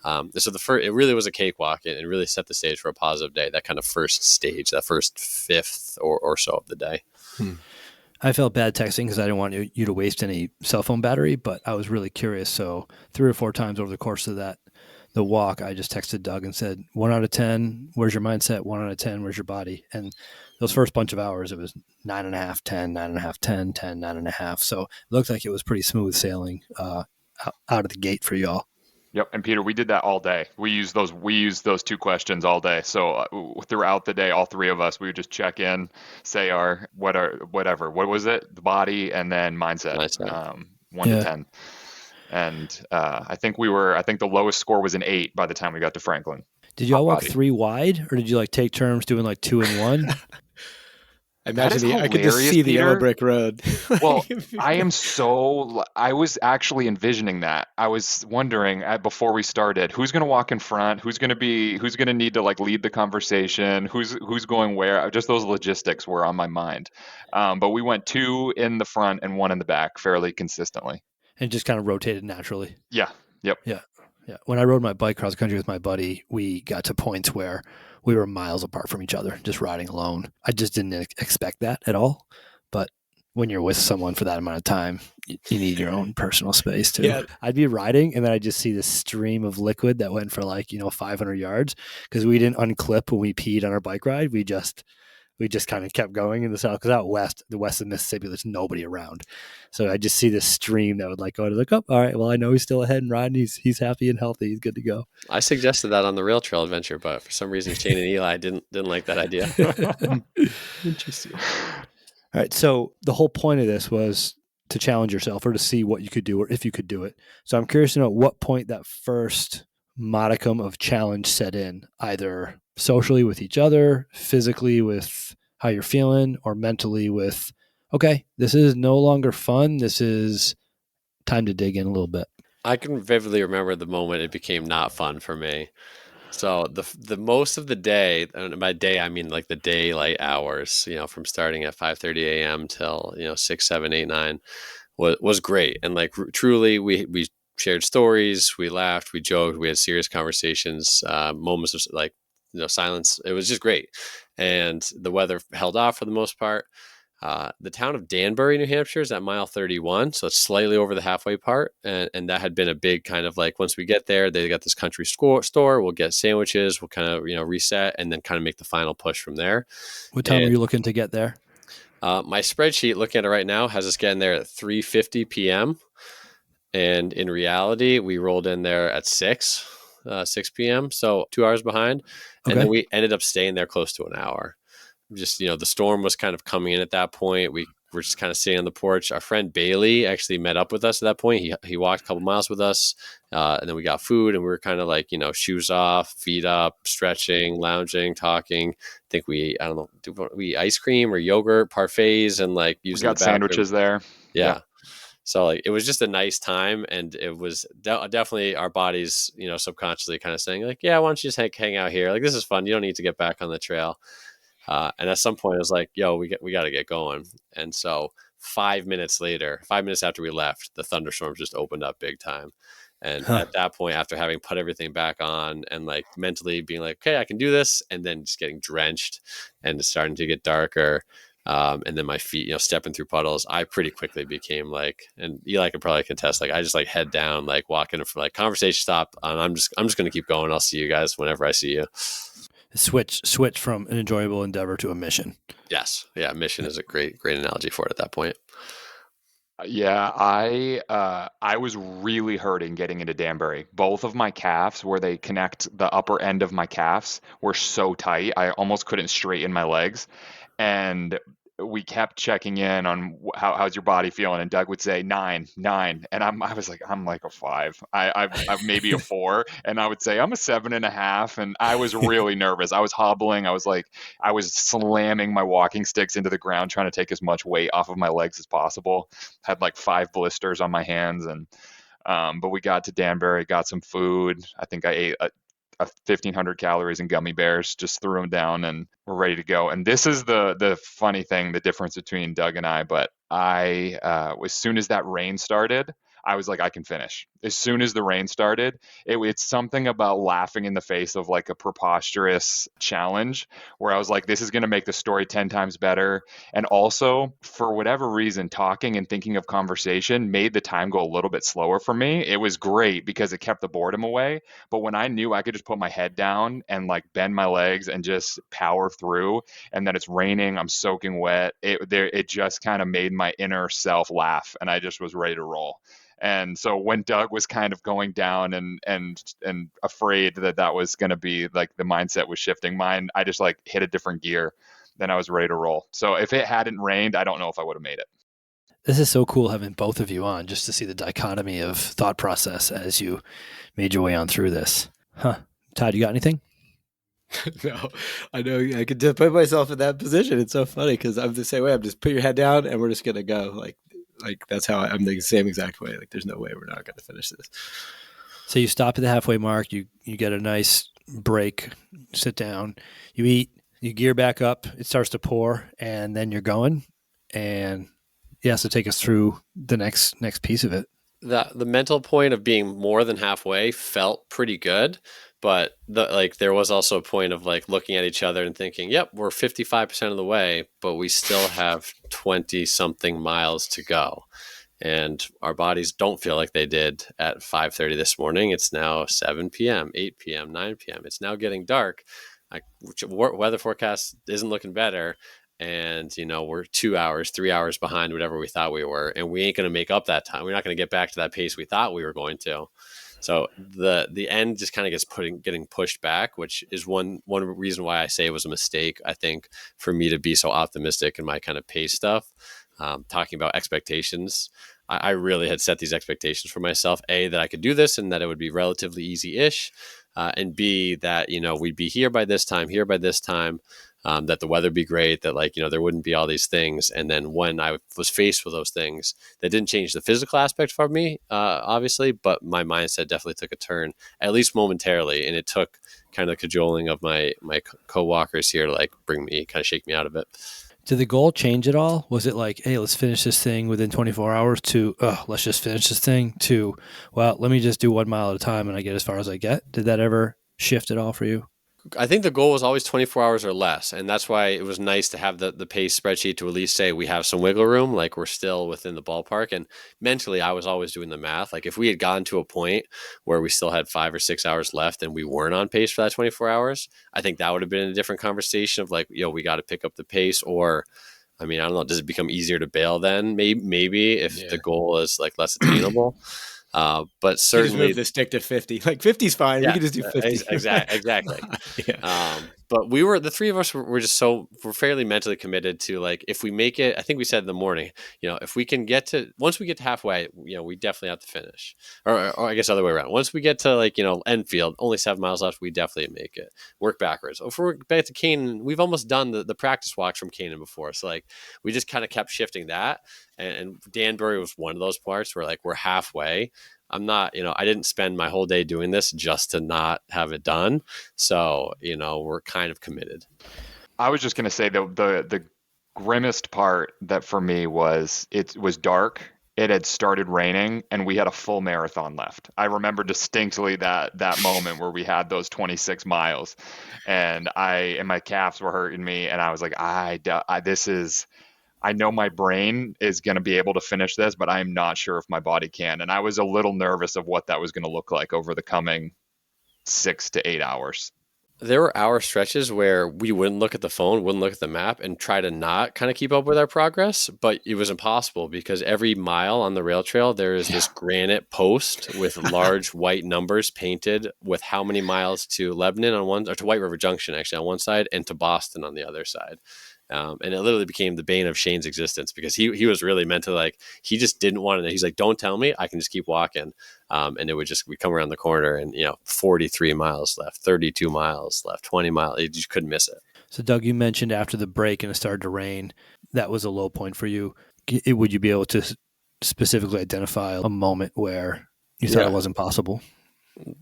So it really was a cakewalk and really set the stage for a positive day. That kind of first stage, that first fifth or so of the day. I felt bad texting because I didn't want you to waste any cell phone battery, but I was really curious. So 3 or 4 times over the course of the walk, I just texted Doug and said, 1 out of 10, where's your mindset? 1 out of 10, where's your body? And those first bunch of hours, it was 9.5, 10, 9.5, 10, 10, 9.5. So it looked like it was pretty smooth sailing out of the gate for y'all. Yep. And Peter, we did that all day. We used those 2 questions all day. So throughout the day, all 3 of us, we would just check in, say whatever. What was it? The body and then mindset. 1 to 10. And I think the lowest score was an 8 by the time we got to Franklin. Did you all walk 3 wide, or did you take turns doing 2 and 1? I could just see the yellow brick road. Well, I was actually envisioning that. I was wondering before we started, who's going to walk in front, who's going to need to lead the conversation, who's going where. Just those logistics were on my mind. But we went 2 in the front and 1 in the back fairly consistently. And just kind of rotated naturally. Yeah. Yep. Yeah. When I rode my bike cross country with my buddy, we got to points where we were miles apart from each other, just riding alone. I just didn't expect that at all. But when you're with someone for that amount of time, you need your own personal space too. Yeah. I'd be riding and then I'd just see this stream of liquid that went for 500 yards because we didn't unclip when we peed on our bike ride. We just kind of kept going in the south, because out west, the west of Mississippi, there's nobody around. So I just see this stream that would go to look up. All right, well, I know he's still ahead and riding. He's happy and healthy. He's good to go. I suggested that on the rail trail adventure, but for some reason, Shane and Eli didn't like that idea. Interesting. All right, so the whole point of this was to challenge yourself or to see what you could do or if you could do it. So I'm curious to know at what point that first modicum of challenge set in, either socially with each other, physically with how you're feeling, or mentally with, okay, this is no longer fun. This is time to dig in a little bit? I can vividly remember the moment it became not fun for me. So the most of the day, and by day I mean like the daylight hours, from starting at 5:30 a.m. till 6, 7, 8, 9, was great. And like truly, we shared stories, we laughed, we joked, we had serious conversations, moments of like silence. It was just great, and the weather held off for the most part. The town of Danbury, New Hampshire is at mile 31. So it's slightly over the halfway part. And that had been a big kind of like, once we get there, they got this country store. We'll get sandwiches. We'll kind of, reset and then kind of make the final push from there. What time were you looking to get there? My spreadsheet, looking at it right now, has us getting there at 3:50 p.m. And in reality, we rolled in there at 6 p.m. So 2 hours behind. And then we ended up staying there close to an hour. Just, the storm was kind of coming in at that point. We were just kind of sitting on the porch. Our friend Bailey actually met up with us at that point. He walked a couple miles with us, and then we got food, and we were kind of like, shoes off, feet up, stretching, lounging, talking. I think we ice cream or yogurt parfaits, and like using we got sandwiches there. Yeah. So like it was just a nice time, and it was definitely our bodies, subconsciously kind of saying like, yeah, why don't you just hang out here? Like, this is fun. You don't need to get back on the trail. And at some point, I was like, "Yo, we got to get going." And so 5 minutes after we left, the thunderstorms just opened up big time. And at that point, after having put everything back on and like mentally being like, "Okay, I can do this," and then just getting drenched and it's starting to get darker, and then my feet, stepping through puddles, I pretty quickly became like, and Eli could probably contest, like I just like head down, like walking for like conversation stop, and I'm just going to keep going. I'll see you guys whenever I see you. Switch from an enjoyable endeavor to a mission. Yes. Yeah. Mission is a great analogy for it at that point. Yeah, I was really hurting getting into Danbury. Both of my calves, where they connect the upper end of my calves, were so tight. I almost couldn't straighten my legs. And we kept checking in on how's your body feeling, and Doug would say 9, and I was like, I'm like a 5. I've maybe a 4, and I would say I'm a 7.5, and I was really nervous. I was hobbling. I was slamming my walking sticks into the ground, trying to take as much weight off of my legs as possible. Had like 5 blisters on my hands, and but we got to Danbury, got some food. I think I ate 1,500 calories in gummy bears, just threw them down, and we're ready to go. And this is the funny thing, the difference between Doug and I. But as soon as that rain started, I was like, I can finish. As soon as the rain started, it's something about laughing in the face of like a preposterous challenge where I was like, this is going to make the story 10 times better. And also, for whatever reason, talking and thinking of conversation made the time go a little bit slower for me. It was great because it kept the boredom away. But when I knew I could just put my head down and like bend my legs and just power through, and then it's raining, I'm soaking wet, it just kind of made my inner self laugh, and I just was ready to roll. And so when Doug was kind of going down and afraid that was going to be like the mindset was shifting, mine, I just like hit a different gear. Then I was ready to roll. So if it hadn't rained, I don't know if I would have made it. This is so cool having both of you on, just to see the dichotomy of thought process as you made your way on through this. Huh. Todd, you got anything? No, I know I could just put myself in that position. It's so funny because I'm the same way. I'm just put your head down and we're just going to go. Like that's how I'm the same exact way. Like there's no way we're not going to finish this. So you stop at the halfway mark, you get a nice break, sit down, you eat, you gear back up, it starts to pour, and then you're going. And yeah, so take us through the next piece of it. The mental point of being more than halfway felt pretty good, but there was also a point of like looking at each other and thinking, yep, we're 55% of the way, but we still have 20 something miles to go. And our bodies don't feel like they did at 5:30 this morning. It's now 7 p.m., 8 p.m., 9 p.m. It's now getting dark. Weather forecast isn't looking better. And, we're 2 hours, 3 hours behind whatever we thought we were. And we ain't going to make up that time. We're not going to get back to that pace we thought we were going to. So the end just kind of getting pushed back, which is one reason why I say it was a mistake, I think, for me to be so optimistic in my kind of pace stuff. Talking about expectations, I really had set these expectations for myself. A, that I could do this and that it would be relatively easy-ish. And B, that, we'd be here by this time. that the weather be great, that like, there wouldn't be all these things. And then when I was faced with those things, that didn't change the physical aspect for me, obviously, but my mindset definitely took a turn, at least momentarily. And it took kind of cajoling of my co-walkers here to like bring me, kind of shake me out of it. Did the goal change at all? Was it like, hey, let's finish this thing within 24 hours to, let's just finish this thing to, well, let me just do 1 mile at a time and I get as far as I get? Did that ever shift at all for you? I think the goal was always 24 hours or less. And that's why it was nice to have the pace spreadsheet to at least say we have some wiggle room, like we're still within the ballpark. And mentally, I was always doing the math. Like if we had gotten to a point where we still had 5 or 6 hours left and we weren't on pace for that 24 hours, I think that would have been a different conversation of like, we got to pick up the pace. Or, I mean, I don't know, does it become easier to bail then? Maybe if the goal is like less attainable. But certainly just move the stick to 50. Like 50's fine. We can just do 50. Exactly. But the three of us were just we're fairly mentally committed to like, if we make it, I think we said in the morning, if we can once we get to halfway, we definitely have to finish, or I guess other way around. Once we get to like, end field, only 7 miles left, we definitely make it. Work backwards. If we're back to Canaan, we've almost done the practice walks from Canaan before. So like, we just kind of kept shifting that. And Danbury was one of those parts where like, we're halfway. I'm not, I didn't spend my whole day doing this just to not have it done. So, we're kind of committed. I was just going to say the grimmest part that for me was it was dark. It had started raining and we had a full marathon left. I remember distinctly that moment where we had those 26 miles and my calves were hurting me. And I was like, I know my brain is going to be able to finish this, but I'm not sure if my body can. And I was a little nervous of what that was going to look like over the coming 6 to 8 hours. There were hour stretches where we wouldn't look at the phone, wouldn't look at the map, and try to not kind of keep up with our progress. But it was impossible because every mile on the rail trail, there is this granite post with large white numbers painted with how many miles to Lebanon on one, or to White River Junction, actually, on one side, and to Boston on the other side. And it literally became the bane of Shane's existence because he was really meant to, like, he just didn't want to. He's like, don't tell me, I can just keep walking. And it would just, we come around the corner and, 43 miles left, 32 miles left, 20 miles. You just couldn't miss it. So Doug, you mentioned after the break and it started to rain, that was a low point for you. Would you be able to specifically identify a moment where you thought it wasn't possible?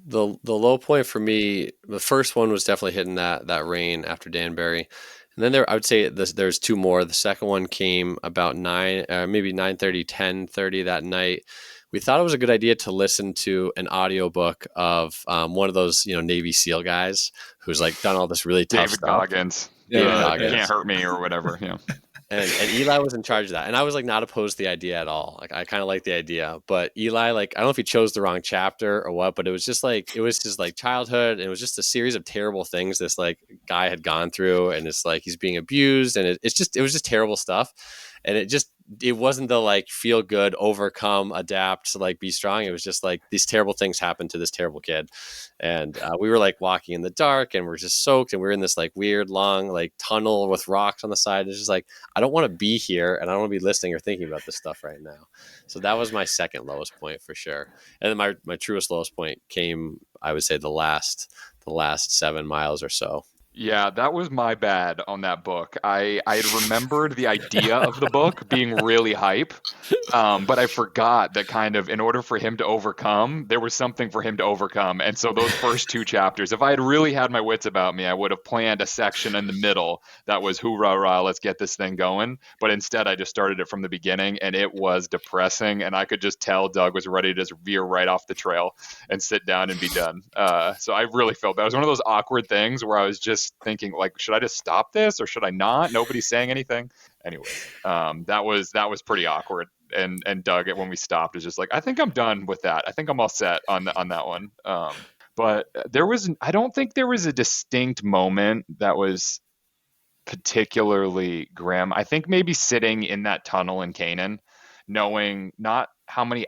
The low point for me, the first one was definitely hitting that rain after Danbury. And then I would say there's two more. The second one came about maybe 9:30, 10:30 that night. We thought it was a good idea to listen to an audiobook of one of those, Navy SEAL guys who's like done all this really tough David stuff. Goggins. David Goggins. Can't hurt me or whatever. Yeah. And Eli was in charge of that. And I was like not opposed to the idea at all. Like I kind of like the idea, but Eli, like, I don't know if he chose the wrong chapter or what, but it was just like childhood. And it was just a series of terrible things this like guy had gone through. And it's like, he's being abused and it was just terrible stuff. And it wasn't the like feel good, overcome, adapt, to like be strong. It was just like these terrible things happened to this terrible kid. And we were like walking in the dark and we're just soaked and we're in this like weird long like tunnel with rocks on the side. It's just like, I don't want to be here and I don't want to be listening or thinking about this stuff right now. So that was my second lowest point for sure. And then my truest lowest point came, I would say, the last 7 miles or so. Yeah, that was my bad on that book. I had remembered the idea of the book being really hype, but I forgot that kind of in order for him to overcome, there was something for him to overcome. And so those first two chapters, if I had really had my wits about me, I would have planned a section in the middle that was hoorah, rah, let's get this thing going. But instead, I just started it from the beginning, and it was depressing. And I could just tell Doug was ready to just veer right off the trail and sit down and be done. So I really felt that was one of those awkward things where I was just thinking, like, should I just stop this or should I not? Nobody's saying anything. Anyway, that was pretty awkward. And Doug, when we stopped, is just like, I think I'm done with that. I think I'm all set on that one. But I don't think there was a distinct moment that was particularly grim. I think maybe sitting in that tunnel in Canaan, knowing not how many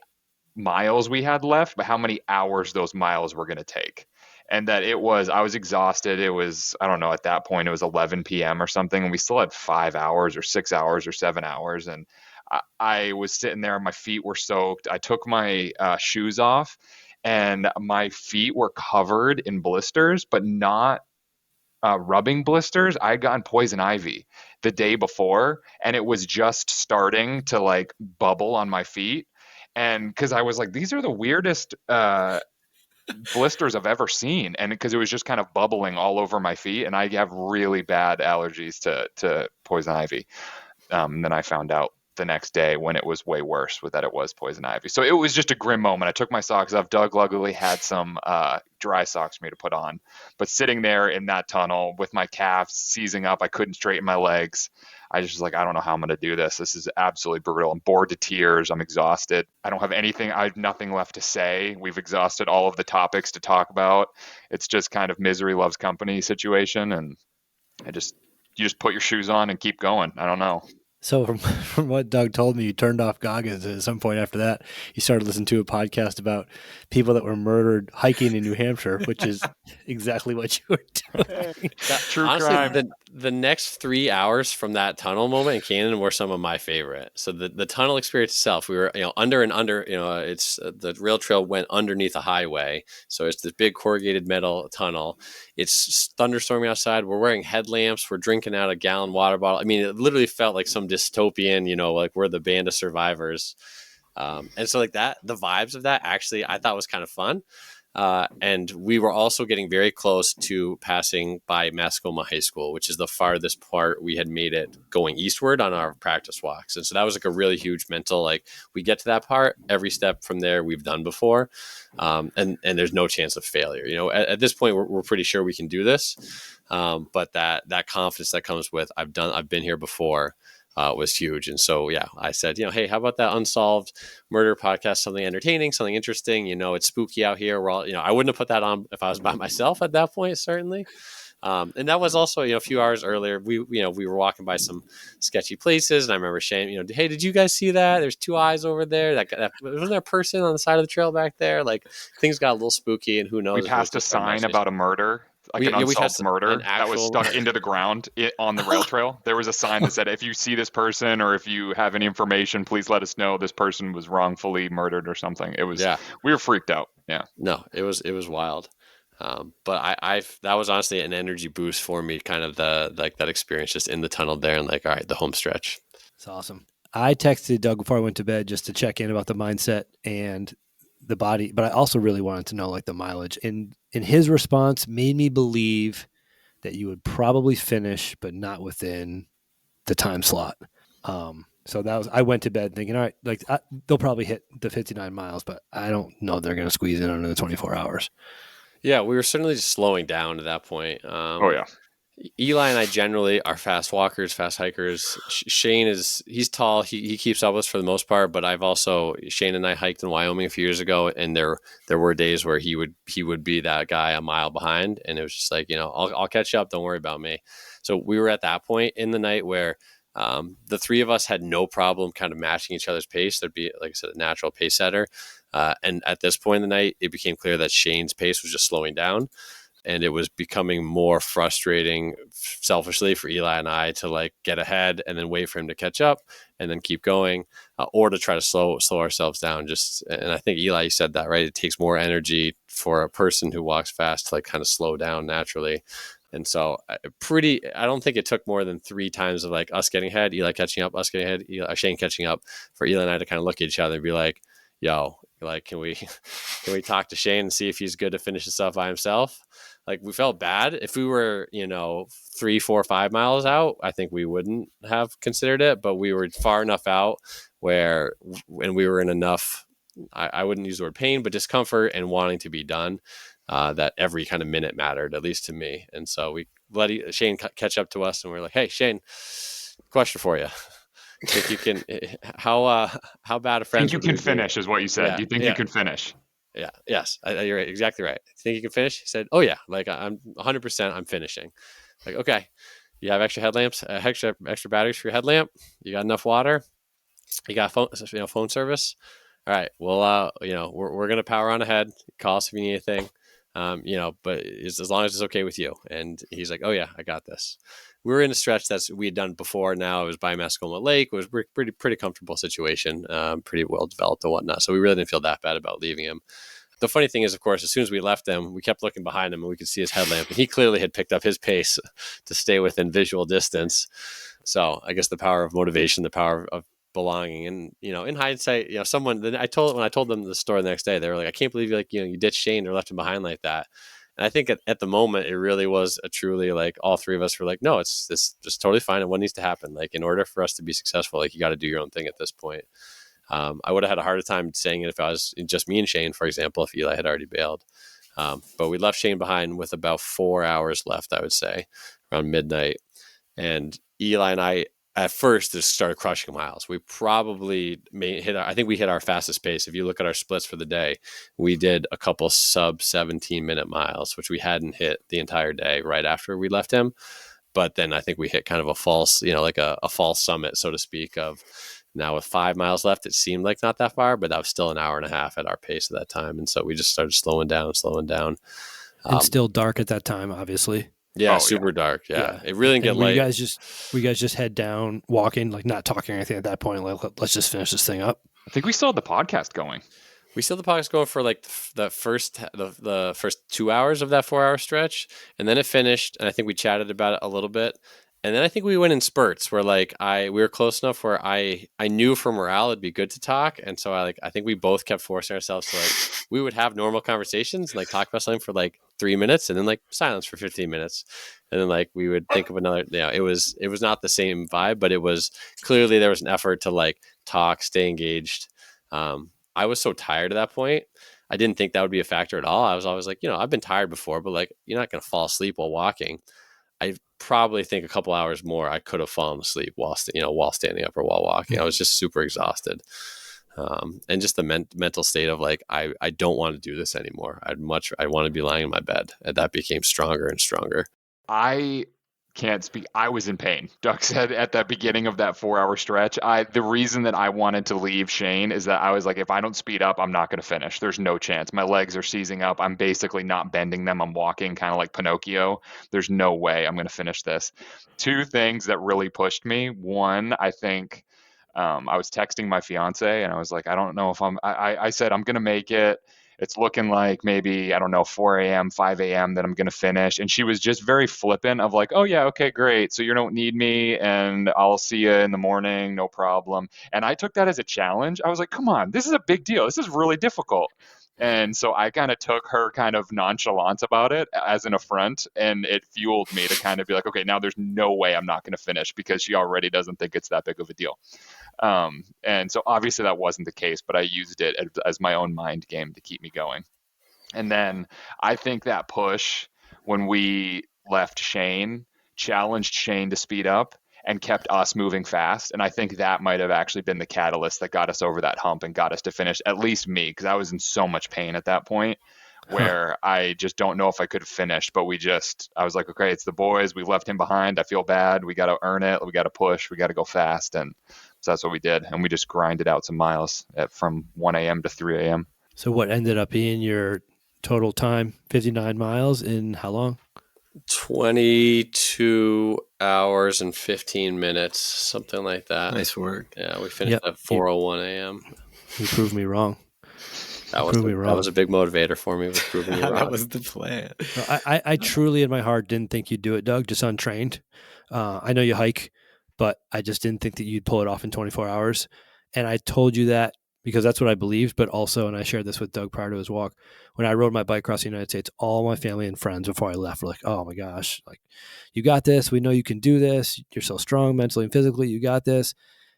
miles we had left, but how many hours those miles were going to take. And that I was exhausted. It was, I don't know, at that point, it was 11 p.m. or something. And we still had 5 hours or 6 hours or 7 hours. And I was sitting there, my feet were soaked. I took my shoes off and my feet were covered in blisters, but not rubbing blisters. I had gotten poison ivy the day before, and it was just starting to like bubble on my feet. And because I was like, these are the weirdest blisters I've ever seen, and because it was just kind of bubbling all over my feet, and I have really bad allergies to poison ivy. Then I found out the next day when it was way worse with that it was poison ivy. So it was just a grim moment. I took my socks off. Doug luckily had some dry socks for me to put on. But sitting there in that tunnel with my calves seizing up, I couldn't straighten my legs. I just was like, I don't know how I'm going to do this. This is absolutely brutal. I'm bored to tears. I'm exhausted. I don't have anything. I have nothing left to say. We've exhausted all of the topics to talk about. It's just kind of misery loves company situation. And you just put your shoes on and keep going. I don't know. So from what Doug told me, you turned off Goggins. At some point after that, you started listening to a podcast about people that were murdered hiking in New Hampshire, which is exactly what you were doing. True Honestly, crime. the next 3 hours from that tunnel moment in Canyon were some of my favorite. So the tunnel experience itself, we were under, it's the rail trail went underneath a highway, so it's this big corrugated metal tunnel. It's thunderstorming outside. We're wearing headlamps. We're drinking out a gallon water bottle. I mean, it literally felt like some dystopian, like we're the band of survivors. And so like that, the vibes of that actually I thought was kind of fun. And we were also getting very close to passing by Mascoma High School, which is the farthest part we had made it going eastward on our practice walks. And so that was like a really huge mental, like we get to that part, every step from there we've done before. And there's no chance of failure. At this point, we're pretty sure we can do this. But that confidence that comes with, I've been here before, was huge. And so, yeah, I said, hey, how about that unsolved murder podcast? Something entertaining, something interesting. It's spooky out here. We're all, I wouldn't have put that on if I was by myself at that point, certainly. And that was also, a few hours earlier. We were walking by some sketchy places, and I remember Shane, hey, did you guys see that? There's two eyes over there. That wasn't there a person on the side of the trail back there? Like things got a little spooky, and who knows? We passed a sign about a murder. Like an unsolved murder that was stuck into the ground on the rail trail. There was a sign that said, if you see this person or if you have any information, please let us know this person was wrongfully murdered or something. It was, we were freaked out. Yeah. No, it was wild. But I that was honestly an energy boost for me, kind of that experience just in the tunnel there and like, all right, the home stretch. It's awesome. I texted Doug before I went to bed just to check in about the mindset and the body, but I also really wanted to know like the mileage. And his response made me believe that you would probably finish, but not within the time slot. So I went to bed thinking, all right, like they'll probably hit the 59 miles, but I don't know they're going to squeeze in under the 24 hours. Yeah, we were certainly just slowing down at that point. Oh yeah. Eli and I generally are fast walkers, fast hikers. Shane he's tall. He keeps up with us for the most part, but Shane and I hiked in Wyoming a few years ago, and there were days where he would be that guy a mile behind, and it was just like, I'll catch you up. Don't worry about me. So we were at that point in the night where the three of us had no problem kind of matching each other's pace. There'd be, like I said, a natural pace setter. And at this point in the night, it became clear that Shane's pace was just slowing down. And it was becoming more frustrating, selfishly, for Eli and I to like get ahead and then wait for him to catch up and then keep going, or to try to slow ourselves down. And I think Eli, you said that right. It takes more energy for a person who walks fast to like kind of slow down naturally. And so I don't think it took more than 3 times of like us getting ahead, Eli catching up, us getting ahead, Shane catching up, for Eli and I to kind of look at each other and be like, yo, like, can we talk to Shane and see if he's good to finish this up by himself? Like, we felt bad. If we were, 3, 4, 5 miles out, I think we wouldn't have considered it, but we were far enough out and we were in enough, I wouldn't use the word pain, but discomfort and wanting to be done, that every kind of minute mattered, at least to me. And so we let Shane catch up to us, and we're like, hey, Shane, question for you. Think you can, how bad a friend think you can finish is what you said. You think you can finish? Yeah. Yes. You're right. Exactly right. Think you can finish? He said, oh yeah. Like, I'm 100%, I'm finishing. Like, okay. You have extra headlamps, extra batteries for your headlamp. You got enough water. You got phone service. All right. Well, we're going to power on ahead. Call us if you need anything. But as long as it's okay with you. And he's like, oh yeah, I got this. We were in a stretch that we had done before. Now it was by Mascoma Lake. It was pretty comfortable situation, pretty well developed and whatnot. So we really didn't feel that bad about leaving him. the funny thing is, of course, as soon as we left him, we kept looking behind him and we could see his headlamp. And he clearly had picked up his pace to stay within visual distance. So I guess the power of motivation, the power of belonging. And, in hindsight, when I told them the story the next day, they were like, I can't believe you ditched Shane or left him behind like that. And I think at the moment, it really was a truly like all three of us were like, no, it's just totally fine. And what needs to happen? Like, in order for us to be successful, like, you got to do your own thing at this point. I would have had a harder time saying it if I was just me and Shane, for example, if Eli had already bailed. But we left Shane behind with about 4 hours left, I would say, around midnight. And Eli and I, at first, just started crushing miles. We probably I think we hit our fastest pace. If you look at our splits for the day, we did a couple sub 17-minute miles, which we hadn't hit the entire day right after we left him. But then I think we hit kind of a false, like a false summit, so to speak, of now with 5 miles left. It seemed like not that far, but that was still an hour and a half at our pace at that time. And so we just started slowing down. And still dark at that time, obviously. Yeah, super dark. Yeah. It really didn't get light. You guys just head down, walking, like not talking or anything at that point. Like, let's just finish this thing up. I think we still had the podcast going. We still had the podcast going for like the first 2 hours of that 4-hour stretch, and then it finished. And I think we chatted about it a little bit, and then I think we went in spurts where like we were close enough where I knew for morale it'd be good to talk, and so I think we both kept forcing ourselves to like we would have normal conversations and like talk about something for like 3 minutes, and then like silence for 15 minutes, and then like we would think of another. It was not the same vibe, but it was clearly there was an effort to like talk, stay engaged. I was so tired at that point. I didn't think that would be a factor at all. I was always like, I've been tired before, but like, you're not going to fall asleep while walking. I probably think a couple hours more, I could have fallen asleep while standing up or while walking. I was just super exhausted. And just the mental state of like, I don't want to do this anymore. I want to be lying in my bed. And that became stronger and stronger. I can't speak. I was in pain. Doug said at the beginning of that 4-hour stretch, the reason that I wanted to leave Shane is that I was like, if I don't speed up, I'm not going to finish. There's no chance. My legs are seizing up. I'm basically not bending them. I'm walking kind of like Pinocchio. There's no way I'm going to finish this. Two things that really pushed me. One, I think I was texting my fiance and I was like, I don't know if I said, I'm going to make it. It's looking like maybe, I don't know, 4 a.m., 5 a.m. that I'm going to finish. And she was just very flippant of like, oh, yeah, okay, great. So you don't need me and I'll see you in the morning. No problem. And I took that as a challenge. I was like, come on, this is a big deal. This is really difficult. And so I kind of took her kind of nonchalance about it as an affront, and it fueled me to kind of be like, okay, now there's no way I'm not going to finish because she already doesn't think it's that big of a deal. And so obviously that wasn't the case, but I used it as my own mind game to keep me going. And then I think that push when we left Shane challenged Shane to speed up and kept us moving fast. And I think that might have actually been the catalyst that got us over that hump and got us to finish, at least me, because I was in so much pain at that point where I just don't know if I could have finished. But I was like, okay, it's the boys. We left him behind. I feel bad. We got to earn it. We got to push. We got to go fast. And so that's what we did. And we just grinded out some miles from 1 a.m. to 3 a.m. So what ended up being your total time? 59 miles in how long? 22 hours and 15 minutes, something like that. Nice work. Yeah, we finished at 4:01 a.m. You proved me wrong. That was a big motivator for me. Was proving you wrong. That was the plan. I truly, in my heart, didn't think you'd do it, Doug. Just untrained. I know you hike, but I just didn't think that you'd pull it off in 24 hours. And I told you that because that's what I believed, but also, and I shared this with Doug prior to his walk, when I rode my bike across the United States, all my family and friends before I left were like, oh my gosh, like, you got this. We know you can do this. You're so strong mentally and physically. You got this.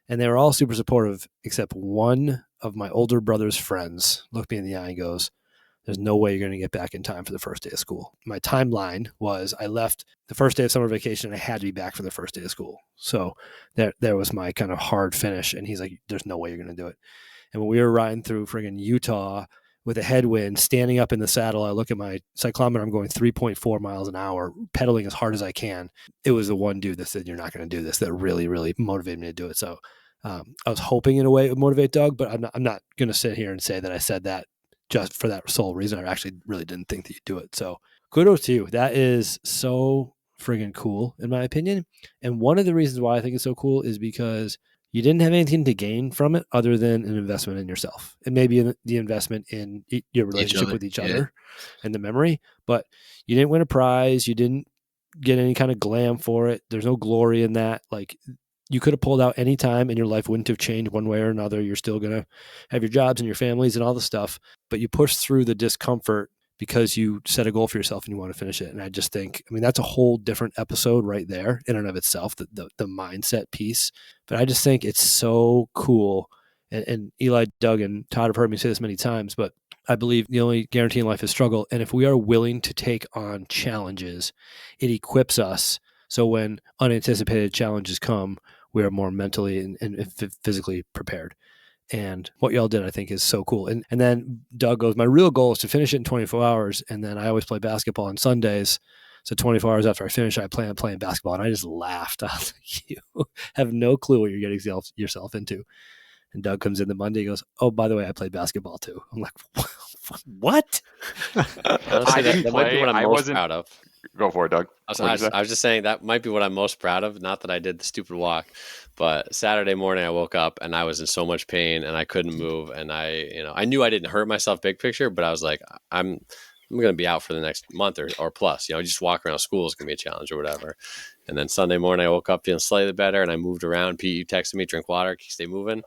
And they were all super supportive, except one of my older brother's friends looked me in the eye and goes, there's no way you're going to get back in time for the first day of school. My timeline was I left the first day of summer vacation and I had to be back for the first day of school. So there was my kind of hard finish. And he's like, there's no way you're going to do it. And when we were riding through friggin' Utah with a headwind, standing up in the saddle, I look at my cyclometer, I'm going 3.4 miles an hour, pedaling as hard as I can. It was the one dude that said, you're not going to do this, that really, really motivated me to do it. So I was hoping in a way it would motivate Doug, but I'm not going to sit here and say that I said that just for that sole reason. I actually really didn't think that you'd do it. So kudos to you. That is so friggin' cool, in my opinion. And one of the reasons why I think it's so cool is because you didn't have anything to gain from it other than an investment in yourself, and maybe the investment in your relationship with each other and the memory. But you didn't win a prize. You didn't get any kind of glam for it. There's no glory in that. Like, you could have pulled out any time and your life wouldn't have changed one way or another. You're still going to have your jobs and your families and all the stuff, but you pushed through the discomfort because you set a goal for yourself and you want to finish it. And I just think, I mean, that's a whole different episode right there in and of itself, the mindset piece. But I just think it's so cool. And Eli, Doug, and Todd have heard me say this many times, but I believe the only guarantee in life is struggle. And if we are willing to take on challenges, it equips us. So when unanticipated challenges come, we are more mentally and physically prepared. And what y'all did, I think, is so cool. And then Doug goes, my real goal is to finish it in 24 hours. And then I always play basketball on Sundays. So 24 hours after I finish, I plan on playing basketball. And I just laughed. I was like, you have no clue what you're getting yourself into. And Doug comes in the Monday, he goes, oh, by the way, I played basketball too. I'm like, what? Honestly, that might be what I'm most proud of. Go for it, Doug. I was just saying that might be what I'm most proud of. Not that I did the stupid walk, but Saturday morning I woke up and I was in so much pain and I couldn't move. And I knew I didn't hurt myself big picture, but I was like, I'm going to be out for the next month or plus. Just walk around school is going to be a challenge or whatever. And then Sunday morning I woke up feeling slightly better and I moved around. Pete, you texted me, drink water, stay moving.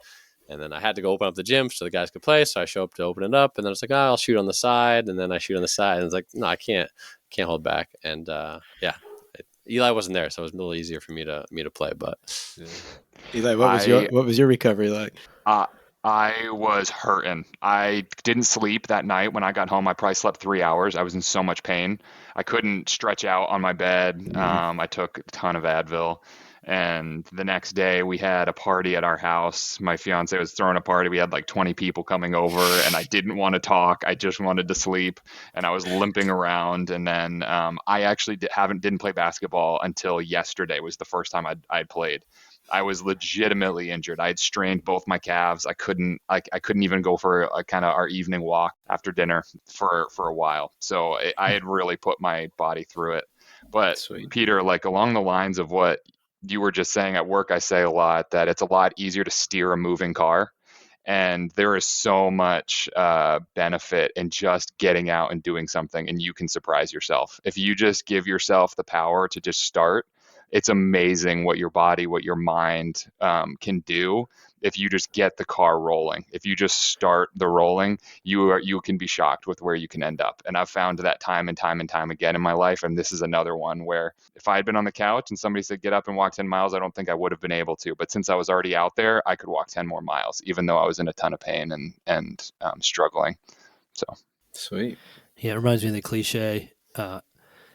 And then I had to go open up the gym so the guys could play. So I show up to open it up, and then it's like, I'll shoot on the side. And then I shoot on the side, and it's like, no, I can't hold back. And Eli wasn't there, so it was a little easier for me to play. But Eli, what was your recovery like? I was hurting. I didn't sleep that night. When I got home, I probably slept 3 hours. I was in so much pain. I couldn't stretch out on my bed. I took a ton of Advil. And the next day we had a party at our house. My fiance was throwing a party. We had like 20 people coming over, and I didn't want to talk. I just wanted to sleep, and I was limping around. And then I actually didn't play basketball until yesterday was the first time I'd played. I was legitimately injured. I had strained both my calves. I couldn't even go for a kind of our evening walk after dinner for a while. So I had really put my body through it. But Sweet. Peter, like along the lines of what you were just saying at work, I say a lot that it's a lot easier to steer a moving car. And there is so much benefit in just getting out and doing something, and you can surprise yourself. If you just give yourself the power to just start, it's amazing what your body, what your mind can do if you just get the car rolling. If you just start the rolling, you can be shocked with where you can end up. And I've found that time and time and time again in my life. And this is another one where if I had been on the couch and somebody said, get up and walk 10 miles, I don't think I would have been able to. But since I was already out there, I could walk 10 more miles, even though I was in a ton of pain and struggling. So Sweet. Yeah, it reminds me of the cliche.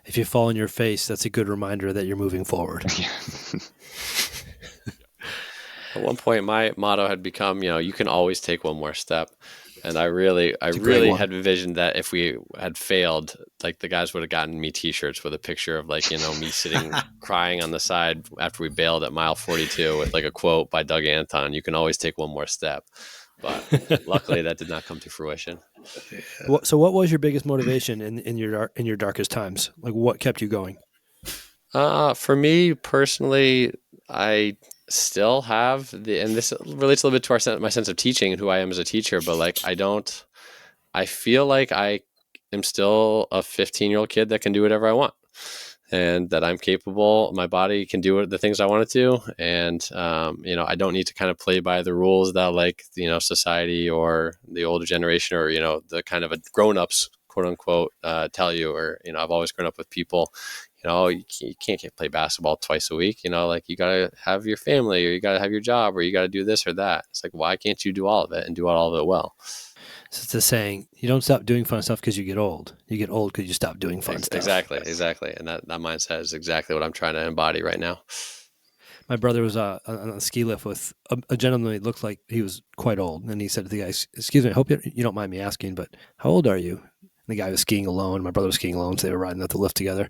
If you fall on your face, that's a good reminder that you're moving forward. At one point, my motto had become, you can always take one more step. And I really had envisioned that if we had failed, like the guys would have gotten me T-shirts with a picture of like, me sitting crying on the side after we bailed at mile 42 with like a quote by Doug Anton, you can always take one more step. But luckily that did not come to fruition. So what was your biggest motivation in your darkest times? Like what kept you going? For me personally, I still have and this relates a little bit to my sense of teaching and who I am as a teacher, but like I feel like I am still a 15-year-old kid that can do whatever I want and that I'm capable. My body can do the things I want it to. And, I don't need to kind of play by the rules that like, society or the older generation or, the kind of grown-ups, quote unquote, tell you, or, I've always grown up with people, you can't play basketball twice a week, like you got to have your family or you got to have your job or you got to do this or that. It's like, why can't you do all of it and do all of it well? So it's a saying, you don't stop doing fun stuff because you get old. You get old because you stop doing fun stuff. Exactly. And that mindset is exactly what I'm trying to embody right now. My brother was on a ski lift with a gentleman that looked like he was quite old. And he said to the guy, excuse me, I hope you don't mind me asking, but how old are you? And the guy was skiing alone. My brother was skiing alone, so they were riding up the lift together.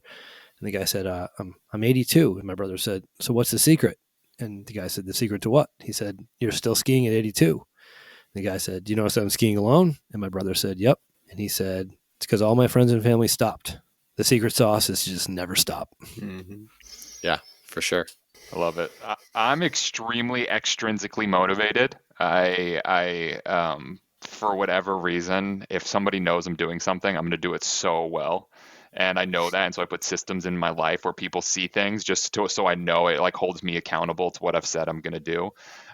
And the guy said, I'm 82. And my brother said, so what's the secret? And the guy said, the secret to what? He said, you're still skiing at 82. And the guy said, do you notice I'm skiing alone? And my brother said, yep. And he said, it's because all my friends and family stopped. The secret sauce is to just never stop. Mm-hmm. Yeah, for sure. I love it. I'm extremely extrinsically motivated. For whatever reason, if somebody knows I'm doing something, I'm going to do it so well. And I know that. And so I put systems in my life where people see things so I know it like holds me accountable to what I've said I'm going to do.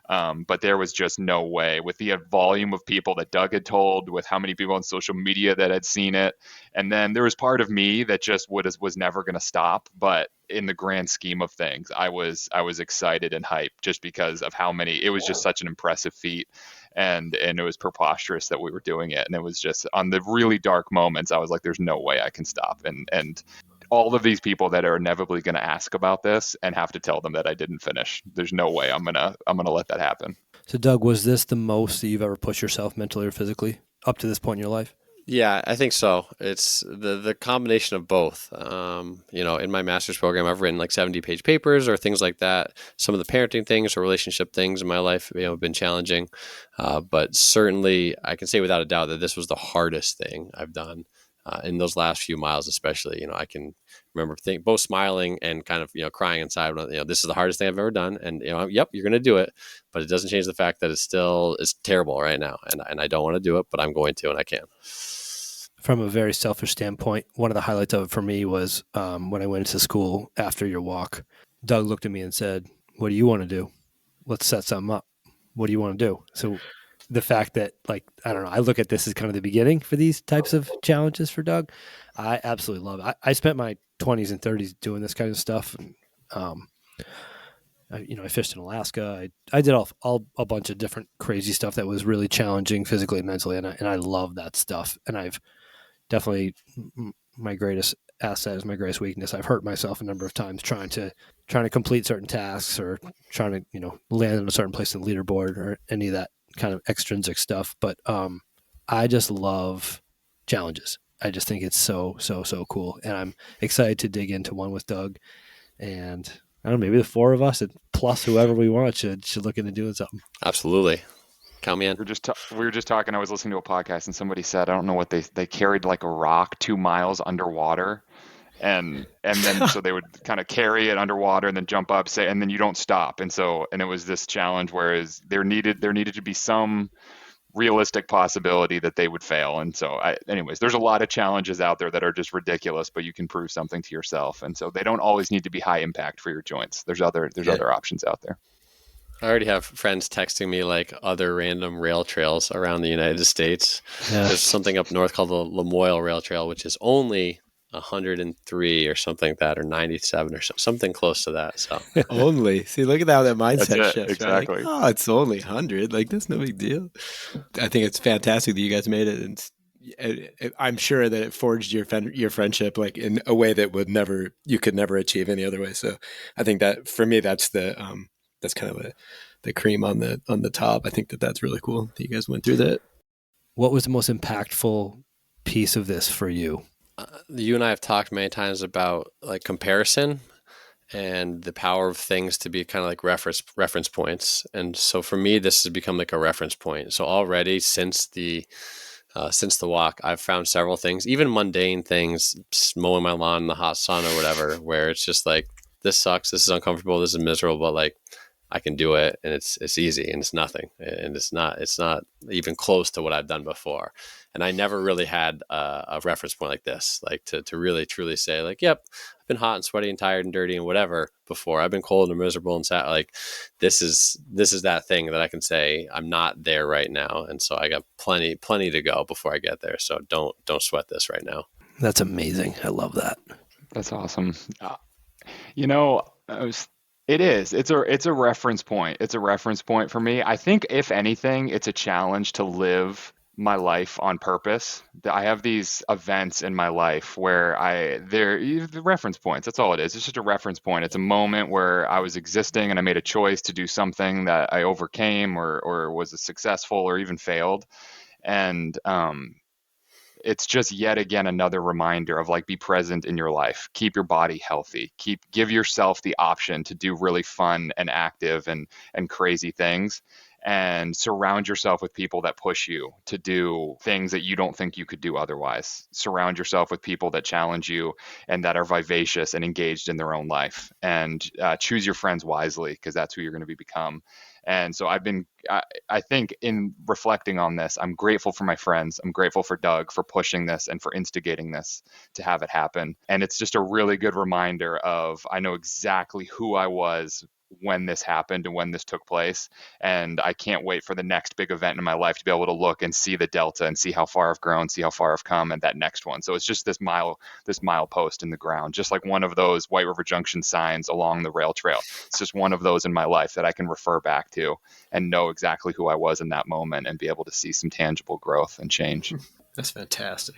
But there was just no way with the volume of people that Doug had told, with how many people on social media that had seen it. And then there was part of me that just was never going to stop. But in the grand scheme of things, I was excited and hyped just because of how many. It was just such an impressive feat, and it was preposterous that we were doing it. And it was just on the really dark moments, I was like, "There's no way I can stop." And all of these people that are inevitably going to ask about this and have to tell them that I didn't finish. There's no way I'm gonna let that happen. So, Doug, was this the most that you've ever pushed yourself mentally or physically up to this point in your life? Yeah, I think so. It's the combination of both. In my master's program, I've written like 70-page papers or things like that. Some of the parenting things or relationship things in my life, have been challenging. But certainly, I can say without a doubt that this was the hardest thing I've done in those last few miles, especially. I can remember both smiling and kind of crying inside. This is the hardest thing I've ever done, and yep, you're going to do it, but it doesn't change the fact that it's terrible right now, and I don't want to do it, but I'm going to, and I can. From a very selfish standpoint, one of the highlights of it for me was when I went into school after your walk. Doug looked at me and said, "What do you want to do? Let's set something up. What do you want to do?" So the fact that, like, I don't know, I look at this as kind of the beginning for these types of challenges for Doug. I absolutely love it. I spent my 20s and 30s doing this kind of stuff. And, I fished in Alaska. I did all a bunch of different crazy stuff that was really challenging physically and mentally. And I love that stuff. And I've definitely, my greatest asset is my greatest weakness. I've hurt myself a number of times trying to complete certain tasks or trying to, land in a certain place in the leaderboard or any of that kind of extrinsic stuff. But I just love challenges. I just think it's so, so, so cool. And I'm excited to dig into one with Doug. And I don't know, maybe the four of us and plus whoever we want should look into doing something. Absolutely. Count me in. We were just talking. I was listening to a podcast and somebody said, I don't know what they carried like a rock 2 miles underwater, and then so they would kind of carry it underwater and then jump up, and then you don't stop. And it was this challenge, whereas there needed to be some realistic possibility that they would fail. And so anyways, there's a lot of challenges out there that are just ridiculous, but you can prove something to yourself. And so they don't always need to be high impact for your joints. There's other options out there. I already have friends texting me like other random rail trails around the United States. Yeah. There's something up north called the Lamoille Rail Trail, which is only 103 or something like that, or 97 or something close to that. So Only. See, look at how that mindset That's it, shifts. exactly. Right? Like, oh, it's only 100. Like, that's no big deal. I think it's fantastic that you guys made it. And I'm sure that it forged your friendship like in a way that you could never achieve any other way. So I think that for me, that's kind of the cream on the top. I think that's really cool that you guys went through that. What was the most impactful piece of this for you? You and I have talked many times about like comparison and the power of things to be kind of like reference points. And so for me, this has become like a reference point. So already since the walk, I've found several things, even mundane things, mowing my lawn in the hot sun or whatever, where it's just like, this sucks, this is uncomfortable, this is miserable, but like I can do it, and it's easy, and it's nothing, and it's not even close to what I've done before. And I never really had a reference point like this, like to really truly say like, yep, I've been hot and sweaty and tired and dirty and whatever before. I've been cold and miserable and sad. Like this is that thing that I can say I'm not there right now, and so I got plenty to go before I get there. So don't sweat this right now. That's amazing. I love that. That's awesome. It is. It's a reference point. It's a reference point for me. I think if anything, it's a challenge to live my life on purpose. I have these events in my life where they're the reference points. That's all it is. It's just a reference point. It's a moment where I was existing and I made a choice to do something that I overcame or was successful or even failed. And it's just yet again another reminder of like, be present in your life, keep your body healthy, give yourself the option to do really fun and active and crazy things. and surround yourself with people that push you to do things that you don't think you could do otherwise. Surround yourself with people that challenge you and that are vivacious and engaged in their own life. And choose your friends wisely, because that's who you're going to become. And so I think in reflecting on this, I'm grateful for my friends. I'm grateful for Doug for pushing this and for instigating this to have it happen. And it's just a really good reminder of, I know exactly who I was when this happened and when this took place. And I can't wait for the next big event in my life to be able to look and see the delta and see how far I've grown, see how far I've come, and that next one. So it's just this milepost in the ground, just like one of those White River Junction signs along the rail trail. It's just one of those in my life that I can refer back to and know exactly who I was in that moment and be able to see some tangible growth and change. That's fantastic.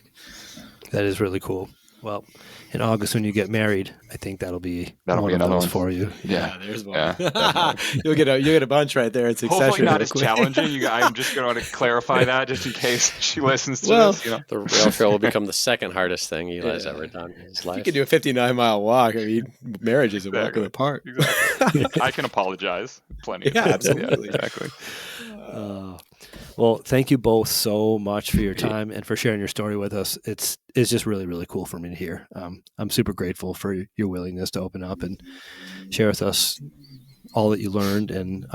That is really cool. Well, in August when you get married, I think that'll be one another of those one for you. Yeah, there's one. Yeah, you'll get a bunch right there. It's hopefully succession. not as challenging. I'm just going to clarify that just in case she listens to this. The rail trail will become the second hardest thing Eli's ever done in his life. You can do a 59-mile walk. I mean, marriage is a walk in the park. Exactly. I can apologize plenty. Yeah, absolutely. Exactly. Well, thank you both so much for your time and for sharing your story with us. It's just really, really cool for me to hear. I'm super grateful for your willingness to open up and share with us all that you learned and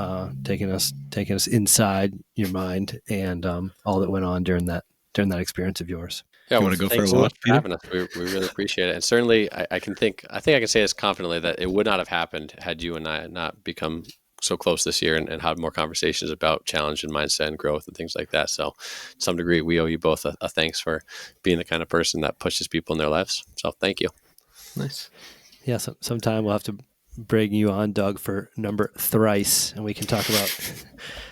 taking us inside your mind and all that went on during that experience of yours. Yeah, want to go for a thanks so walk, much for having us. We really appreciate it. And certainly, I think I can say this confidently that it would not have happened had you and I not become so close this year and had more conversations about challenge and mindset and growth and things like that. So to some degree, we owe you both a thanks for being the kind of person that pushes people in their lives. So thank you. Nice. Yeah, sometime we'll have to bring you on, Doug, for number thrice, and we can talk about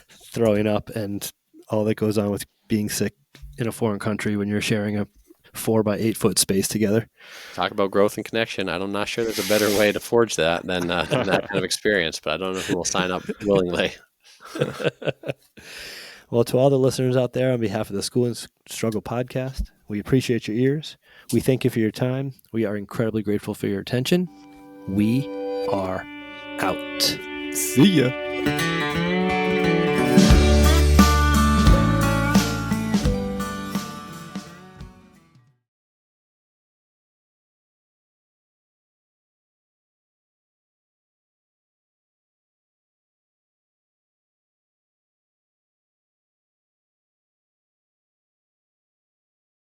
throwing up and all that goes on with being sick in a foreign country when you're sharing a 4 by 8 foot space together. Talk about growth and connection. I'm not sure there's a better way to forge that than that kind of experience, but I don't know who will sign up willingly. Well, to all the listeners out there, on behalf of the School and Struggle podcast, we appreciate your ears. We thank you for your time. We are incredibly grateful for your attention. We are out. See ya.